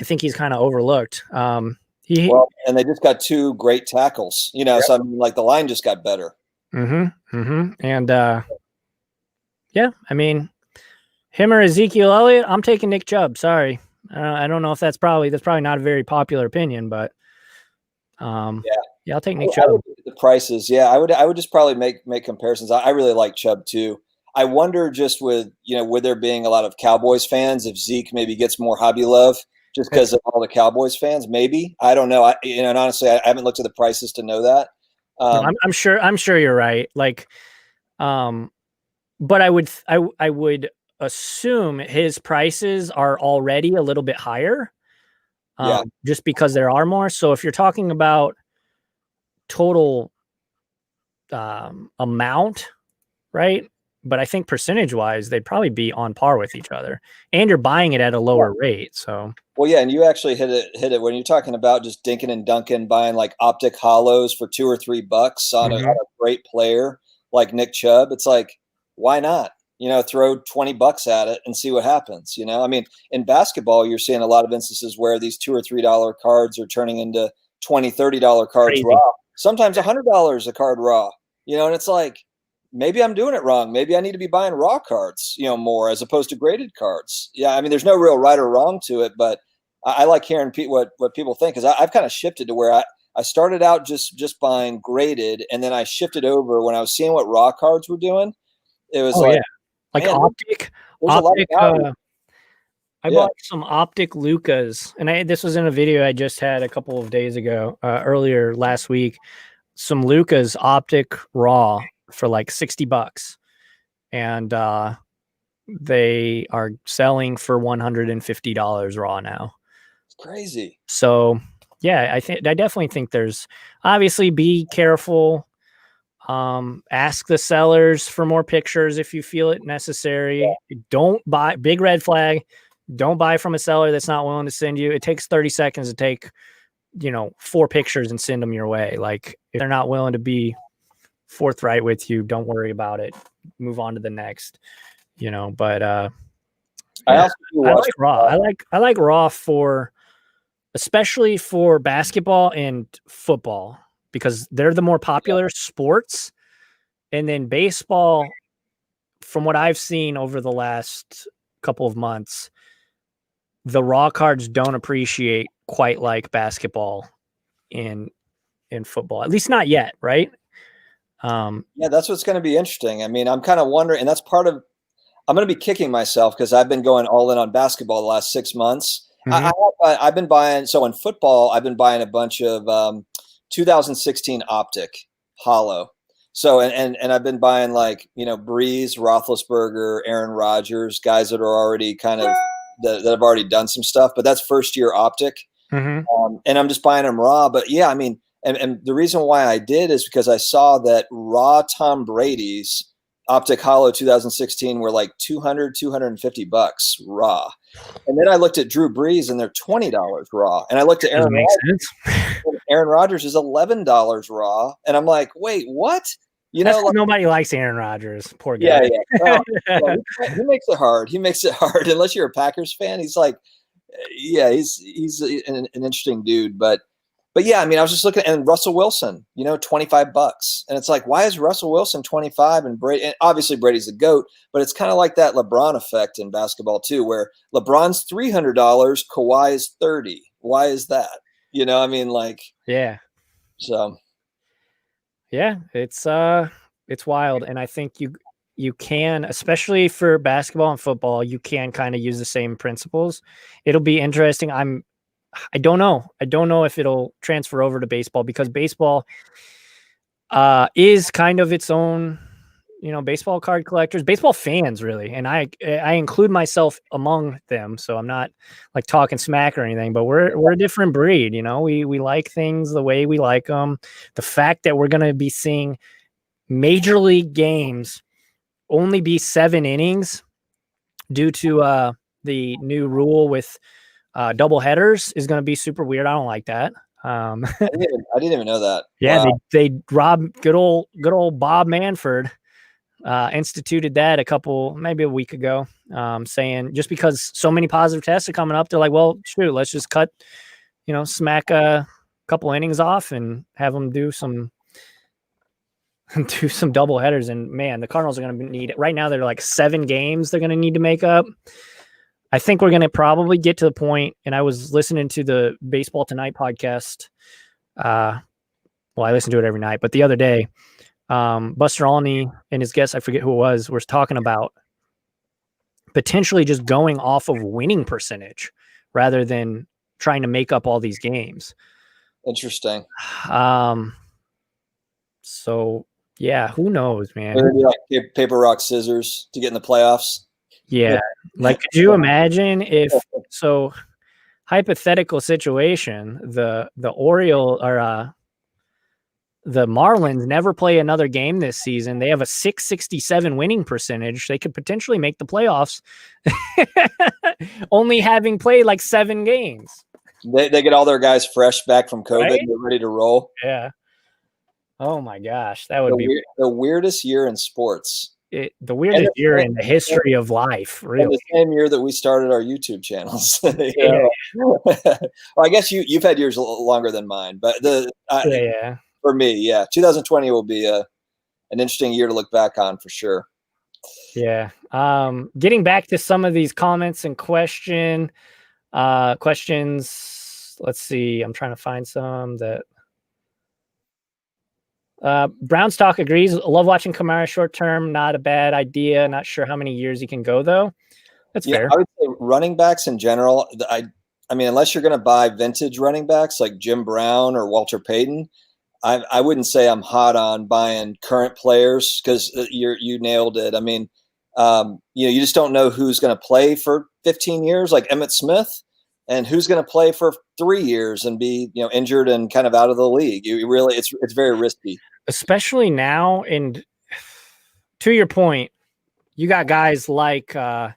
think he's kind of overlooked. And they just got 2 great tackles, so I mean, like the line just got better. And I mean, him or Ezekiel Elliott, I'm taking Nick Chubb. Sorry. I don't know if that's probably not a very popular opinion, but I'll take Nick Chubb. The prices, I would just probably make comparisons. I really like Chubb too. I wonder just with there being a lot of Cowboys fans, if Zeke maybe gets more hobby love just because of all the Cowboys fans. Maybe, I don't know. And honestly, I haven't looked at the prices to know that. I'm sure you're right. Like, but I would assume his prices are already a little bit higher. Just because there are more. So if you're talking about total amount, right? But I think percentage wise, they'd probably be on par with each other, and you're buying it at a lower rate. So, and you actually hit it when you're talking about just dinking and dunking, buying like optic hollows for $2 or $3 on a great player like Nick Chubb. It's like, why not? Throw $20 at it and see what happens. I mean, in basketball, you're seeing a lot of instances where these $2 or $3 cards are turning into $20, $30 cards crazy. raw. Sometimes $100 a card raw. And it's like, maybe I'm doing it wrong. Maybe I need to be buying raw cards, more as opposed to graded cards. Yeah, I mean, there's no real right or wrong to it, but I like hearing what people think, because I've kind of shifted to where I started out just buying graded, and then I shifted over when I was seeing what raw cards were doing. It was like optic. I bought some optic Lucas, and this was in a video I just had a couple of days ago, earlier last week. Some Lucas optic raw for like $60, and they are selling for $150 raw now. It's crazy. So I definitely think there's, obviously, be careful. Ask the sellers for more pictures if you feel it necessary. Don't buy, big red flag. Don't buy from a seller that's not willing to send you. It takes 30 seconds to take, 4 pictures and send them your way. Like, if they're not willing to be forthright with you, don't worry about it. Move on to the next, but I like raw. I like raw especially for basketball and football, because they're the more popular sports. And then baseball, from what I've seen over the last couple of months, the raw cards don't appreciate quite like basketball in football, at least not yet. Right. That's what's going to be interesting. I mean, I'm kind of wondering, and that's part of, I'm going to be kicking myself because I've been going all in on basketball the last 6 months. I've been buying, so in football, I've been buying a bunch of 2016 optic hollow. So, and I've been buying like, Breeze, Roethlisberger, Aaron Rodgers, guys that are already kind of, that have already done some stuff, but that's first year optic. And I'm just buying them raw. But I mean, and the reason why I did is because I saw that raw Tom Brady's optic hollow 2016 were like $250 raw. And then I looked at Drew Brees and they're $20 raw. And I looked at Aaron Rodgers is $11 raw. And I'm like, wait, what? Nobody likes Aaron Rodgers. Poor guy. He makes it hard. Unless you're a Packers fan. He's like, he's an interesting dude. But but yeah, I mean, I was just looking, and Russell Wilson, $25, and it's like, why is Russell Wilson 25 and Brady? And obviously, Brady's the GOAT, but it's kind of like that LeBron effect in basketball too, where LeBron's $300, Kawhi is 30. Why is that? I mean, like, Yeah. so yeah, it's wild, and I think you can, especially for basketball and football, you can kind of use the same principles. It'll be interesting. I don't know. I don't know if it'll transfer over to baseball, because baseball is kind of its own, baseball card collectors, baseball fans, really. And I include myself among them. So I'm not like talking smack or anything, but we're a different breed. We like things the way we like them. The fact that we're going to be seeing major league games only be 7 innings due to the new rule with double headers is going to be super weird. I don't like that. I didn't even know that. Yeah, wow. they robbed good old Bob Manford. Instituted that maybe a week ago, saying just because so many positive tests are coming up, they're like, well, shoot, let's just cut, smack a couple innings off and have them do some double headers. And man, the Cardinals are going to need it right now. They're like 7 games they're going to need to make up. I think we're going to probably get to the point, and I was listening to the Baseball Tonight podcast. Well, I listen to it every night, but the other day, Buster Olney and his guest, I forget who it was talking about potentially just going off of winning percentage rather than trying to make up all these games. Interesting. So yeah, who knows, man? Like paper, rock, scissors to get in the playoffs. Yeah. Like, could you imagine if, so hypothetical situation, the Orioles or, the Marlins never play another game this season. They have a 667 winning percentage. They could potentially make the playoffs only having played like 7 games. They get all their guys fresh back from COVID, right? They're ready to roll. Yeah. Oh my gosh. That would be the weirdest year in sports. The weirdest year in the history of life, really. The same year that we started our YouTube channels. Well, I guess you've had years longer than mine, but yeah. For me, yeah, 2020 will be an interesting year to look back on for sure. Yeah. Getting back to some of these comments and questions. Let's see. I'm trying to find some that. Brownstock agrees. Love watching Kamara short term. Not a bad idea. Not sure how many years he can go though. That's fair. I would say running backs in general. I mean, unless you're going to buy vintage running backs like Jim Brown or Walter Payton, I wouldn't say I'm hot on buying current players, because you nailed it. I mean, you just don't know who's going to play for 15 years, like Emmitt Smith, and who's going to play for 3 years and be injured and kind of out of the league. You really, it's very risky, especially now. And to your point, you got guys like Andrew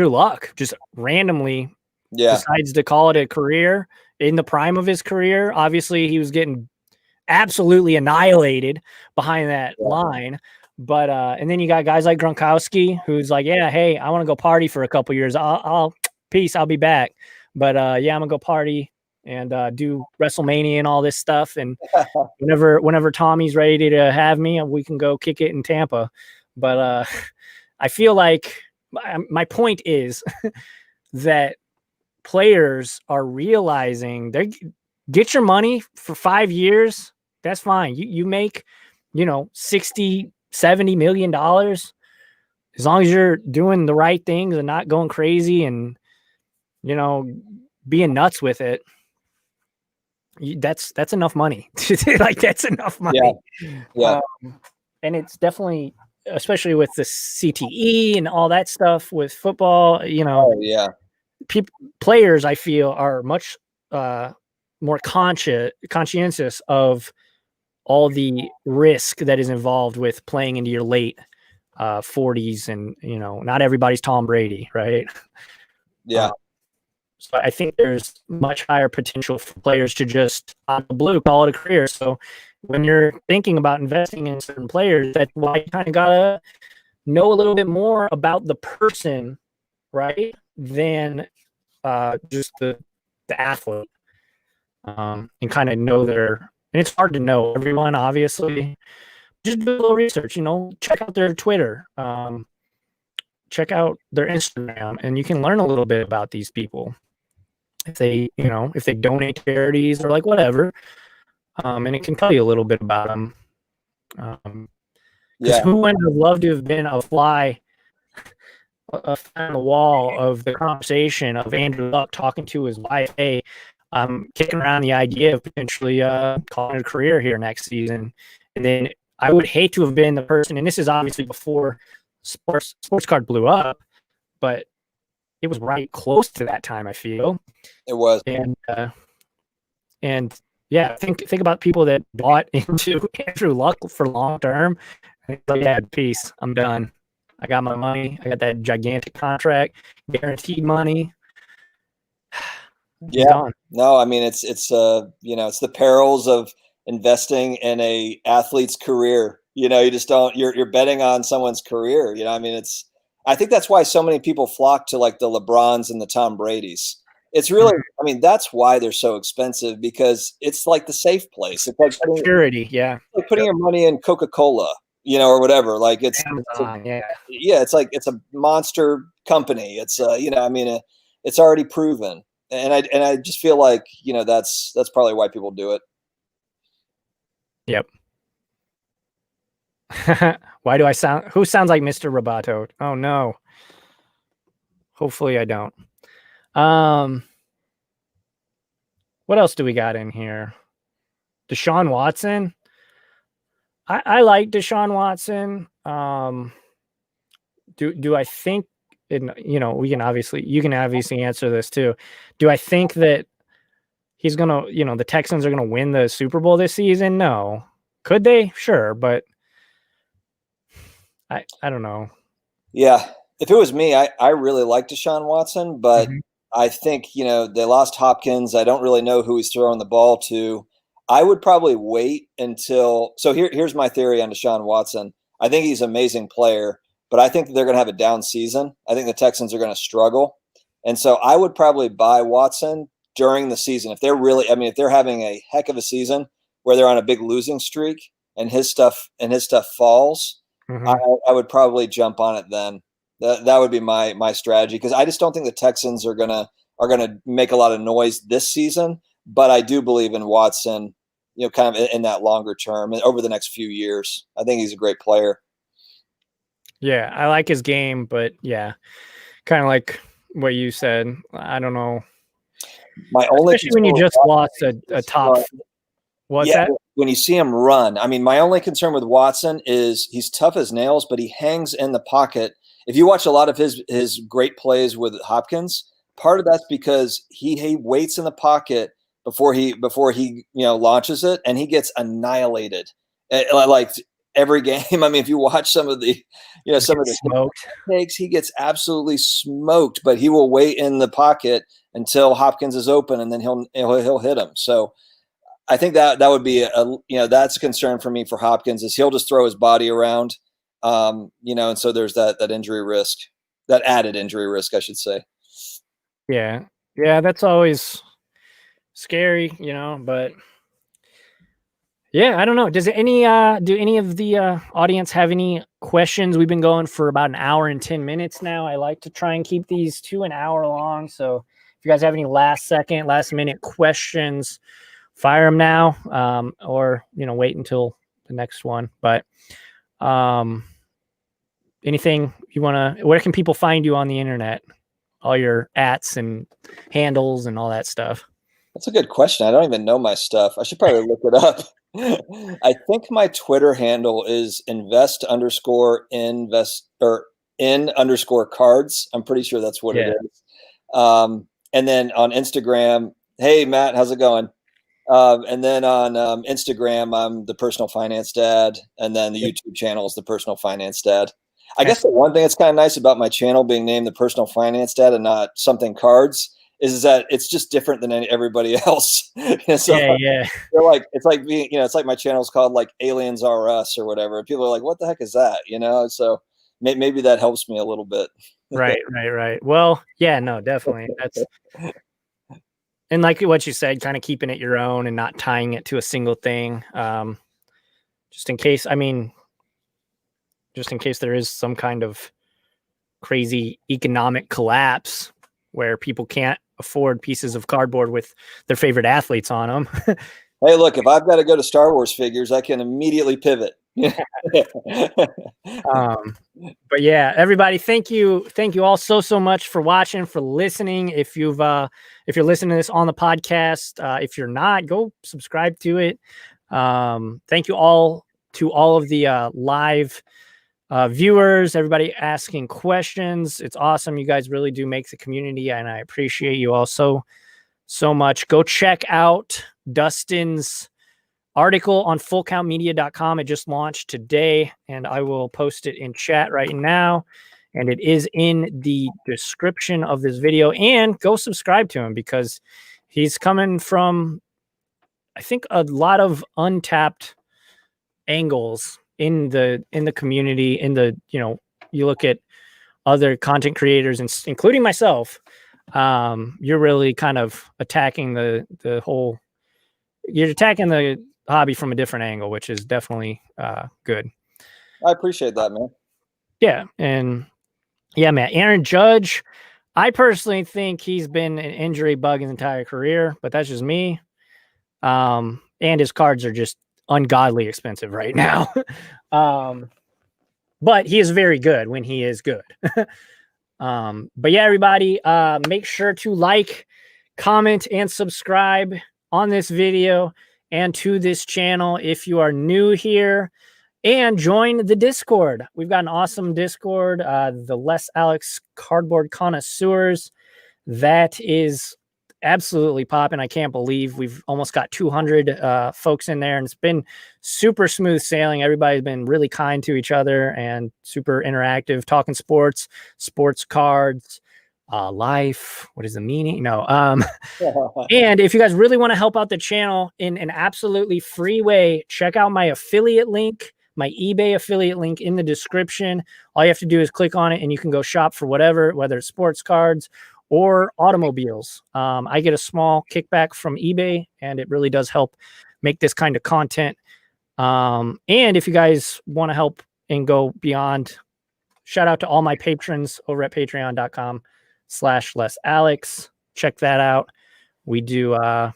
Luck just randomly decides to call it a career in the prime of his career. Obviously, he was getting absolutely annihilated behind that line. But and then you got guys like Gronkowski, who's like, yeah, hey, I want to go party for a couple years. I'll peace. I'll be back. But yeah, I'm gonna go party and do WrestleMania and all this stuff. And whenever Tommy's ready to have me, we can go kick it in Tampa. But I feel like my point is that players are realizing they get your money for 5 years. That's fine. You make, 60, $70 million, as long as you're doing the right things and not going crazy and, being nuts with it. That's enough money. Like, that's enough money. Yeah. And it's definitely, especially with the CTE and all that stuff with football, players, I feel, are much more conscientious of all the risk that is involved with playing into your late 40s, and not everybody's Tom Brady, right? Yeah. So I think there's much higher potential for players to just on the blue call it a career. So when you're thinking about investing in certain players, that's why you kind of gotta know a little bit more about the person, right? Than just the athlete, and kind of know their. And it's hard to know everyone, obviously. Just do a little research. Check out their Twitter, check out their Instagram, and you can learn a little bit about these people. If they donate to charities or like whatever, and it can tell you a little bit about them. Because who wouldn't have loved to have been a fly on the wall of the conversation of Andrew Luck talking to his wife? Hey, I'm kicking around the idea of potentially calling it a career here next season. And then I would hate to have been the person, and this is obviously before sports card blew up, but it was right close to that time, I feel. It was. And yeah, think about people that bought into Andrew Luck for long term. Like, yeah, peace. I'm done. I got my money. I got that gigantic contract, guaranteed money. Yeah. Gone. No, I mean it's the perils of investing in a athlete's career. You just don't. You're betting on someone's career. I mean I think that's why so many people flock to like the LeBrons and the Tom Bradys. It's really, I mean, that's why they're so expensive, because it's like the safe place. It's like security, yeah. Like putting your money in Coca-Cola, or whatever. Like it's it's a monster company. It's I mean, it's already proven, and I just feel like that's probably why people do it. Yep. Why do I sound? Who sounds like Mr. Roboto? Oh no. Hopefully I don't. What else do we got in here? Deshaun Watson. I like Deshaun Watson. Do I think you can obviously answer this too. Do I think that he's gonna, the Texans are gonna win the Super Bowl this season? No. Could they? Sure, but I don't know. Yeah. If it was me, I really like Deshaun Watson, but I think, they lost Hopkins. I don't really know who he's throwing the ball to. I would probably wait until – so here's my theory on Deshaun Watson. I think he's an amazing player, but I think they're going to have a down season. I think the Texans are going to struggle. And so I would probably buy Watson during the season. If they're really – I mean, if they're having a heck of a season where they're on a big losing streak and his stuff falls, I would probably jump on it then. That would be my strategy, because I just don't think the Texans are gonna make a lot of noise this season. But I do believe in Watson, kind of in that longer term and over the next few years. I think he's a great player. Yeah, I like his game, but yeah, kind of like what you said. I don't know. Especially when you just lost a top. What's that? When you see him run, I mean, my only concern with Watson is he's tough as nails, but he hangs in the pocket. If you watch a lot of his great plays with Hopkins, part of that's because he waits in the pocket before he launches it, and he gets annihilated. Like every game. I mean, if you watch some of the takes, he gets absolutely smoked, but he will wait in the pocket until Hopkins is open, and then he'll hit him. So I think that would be that's a concern for me for Hopkins, is he'll just throw his body around. And so there's that injury risk, that added injury risk, I should say. Yeah. Yeah. That's always scary, but yeah, I don't know. Does do any of the audience have any questions? We've been going for about an hour and 10 minutes now. I like to try and keep these to an hour long. So if you guys have any last minute questions, fire them now, or, wait until the next one. But, anything you want to, where can people find you on the internet? All your ats and handles and all that stuff. That's a good question. I don't even know my stuff. I should probably look it up. I think my Twitter handle is in_cards. I'm pretty sure that's what it is. And then on Instagram, hey Matt, how's it going? And then on Instagram, I'm the Personal Finance Dad, and then the YouTube channel is the Personal Finance Dad. I guess the one thing that's kind of nice about my channel being named the Personal Finance Dad and not something cards is that it's just different than everybody else. So they're like, it's like being, it's like my channel's called like Aliens Are Us or whatever. People are like, what the heck is that? So maybe that helps me a little bit. Right. Well, yeah, no, definitely. And like what you said, kind of keeping it your own and not tying it to a single thing. Just in case, just in case there is some kind of crazy economic collapse where people can't afford pieces of cardboard with their favorite athletes on them. Hey, look, if I've got to go to Star Wars figures, I can immediately pivot. But yeah, everybody, thank you all so much for watching, for listening. If you're listening to this on the podcast, if you're not, go subscribe to it. Thank you all to all of the live viewers, everybody asking questions. It's awesome. You guys really do make the community, and I appreciate you all so much. Go check out Dustin's article on fullcountmedia.com. It just launched today, and I will post it in chat right now. And it is in the description of this video. And go subscribe to him, because he's coming from, I think, a lot of untapped angles in the community. You look at other content creators, and including myself, you're really kind of attacking you're attacking the hobby from a different angle, which is definitely good. I appreciate that, man. Yeah. And yeah, man, Aaron Judge, I personally think he's been an injury bug his entire career, but that's just me. And his cards are just ungodly expensive right now. But he is very good when he is good. But yeah, everybody, make sure to like, comment, and subscribe on this video and to this channel if you are new here, and join the Discord. We've got an awesome Discord, the Les Alex Cardboard Connoisseurs. That is absolutely popping. I can't believe we've almost got 200 folks in there, and it's been super smooth sailing. Everybody's been really kind to each other and super interactive, talking sports cards, life. What is the meaning? No. And if you guys really want to help out the channel in an absolutely free way, check out my affiliate link, my eBay affiliate link in the description. All you have to do is click on it, and you can go shop for whatever, whether it's sports cards or automobiles. I get a small kickback from eBay, and it really does help make this kind of content. And if you guys want to help and go beyond, shout out to all my patrons over at patreon.com/LesAlex. Check that out. We do a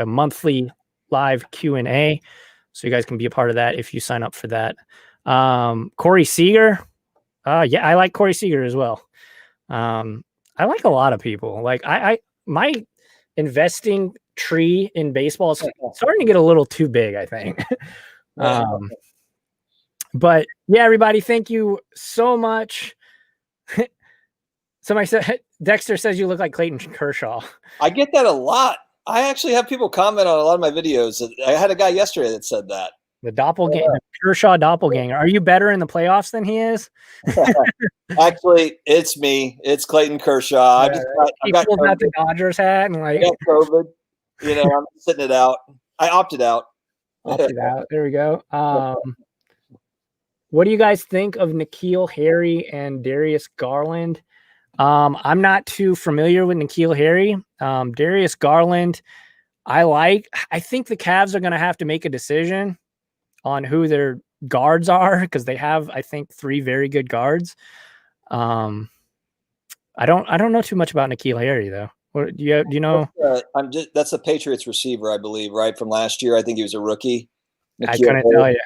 monthly live Q&A, so you guys can be a part of that if you sign up for that. Corey Seager. Yeah, I like Corey Seager as well. I like a lot of people. Like my investing tree in baseball is starting to get a little too big, I think. But yeah, everybody, thank you so much. Somebody said, Dexter says you look like Clayton Kershaw. I get that a lot. I actually have people comment on a lot of my videos. I had a guy yesterday that said that. The doppelganger, the Kershaw doppelganger. Are you better in the playoffs than he is? Actually, it's me. It's Clayton Kershaw. He pulled out the Dodgers hat and like, I got COVID. I'm sitting it out. I opted out. There we go. What do you guys think of N'Keal Harry and Darius Garland? I'm not too familiar with N'Keal Harry. Darius Garland, I think the Cavs are going to have to make a decision on who their guards are, because they have, I think, 3 very good guards. I don't know too much about N'Keal Harry though. What, do you know? That's the Patriots receiver, I believe, right, from last year. I think he was a rookie. I couldn't tell you.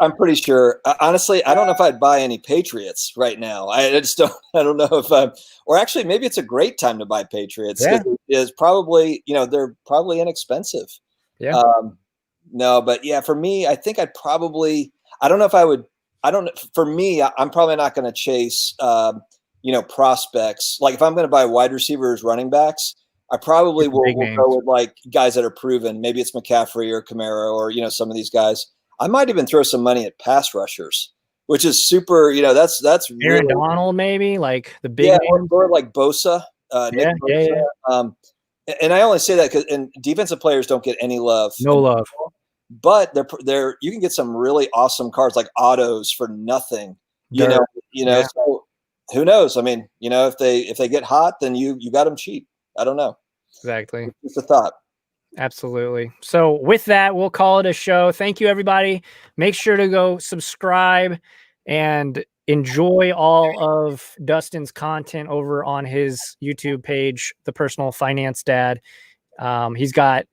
I'm pretty sure. Honestly, I don't know if I'd buy any Patriots right now. I just don't. I don't know if or actually, maybe it's a great time to buy Patriots. Yeah. It is probably, they're probably inexpensive. Yeah. No, but yeah, for me, I think I'd probably. I don't know if I would. I don't. For me, I'm probably not going to chase, prospects. Like if I'm going to buy wide receivers, running backs, I probably will go with like guys that are proven. Maybe it's McCaffrey or Kamara or, some of these guys. I might even throw some money at pass rushers, which is super, that's Aaron really, Donald, maybe like the big or like Bosa, Nick Bosa. And I only say that because defensive players don't get any love. No love. But you can get some really awesome cards like autos for nothing. So who knows? I mean, you know, if they get hot, then you got them cheap. I don't know. Exactly. It's a thought. Absolutely. So with that, we'll call it a show. Thank you, everybody. Make sure to go subscribe and enjoy all of Dustin's content over on his YouTube page, The Personal Finance Dad. He's got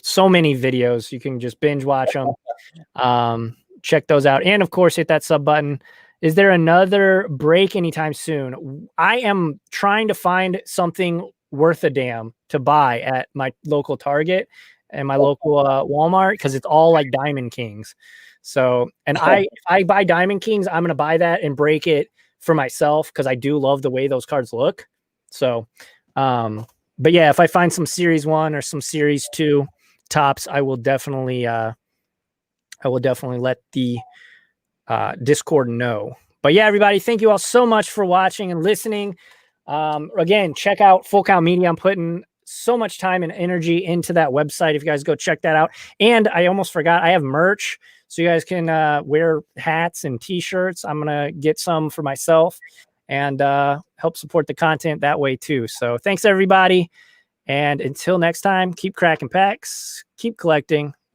so many videos. You can just binge watch them. Check those out. And of course, hit that sub button. Is there another break anytime soon? I am trying to find something worth a damn to buy at my local Target and my local Walmart, because it's all like Diamond Kings. So, and if I buy Diamond Kings, I'm going to buy that and break it for myself, because I do love the way those cards look. So, but yeah, if I find some Series 1 or some Series 2 tops, I will definitely let the Discord know. But yeah, everybody, thank you all so much for watching and listening. Again, check out Full Count Media. I'm putting so much time and energy into that website. If you guys go check that out. And I almost forgot, I have merch, so you guys can wear hats and t-shirts. I'm gonna get some for myself and help support the content that way too. So thanks, everybody. And until next time, keep cracking packs, keep collecting,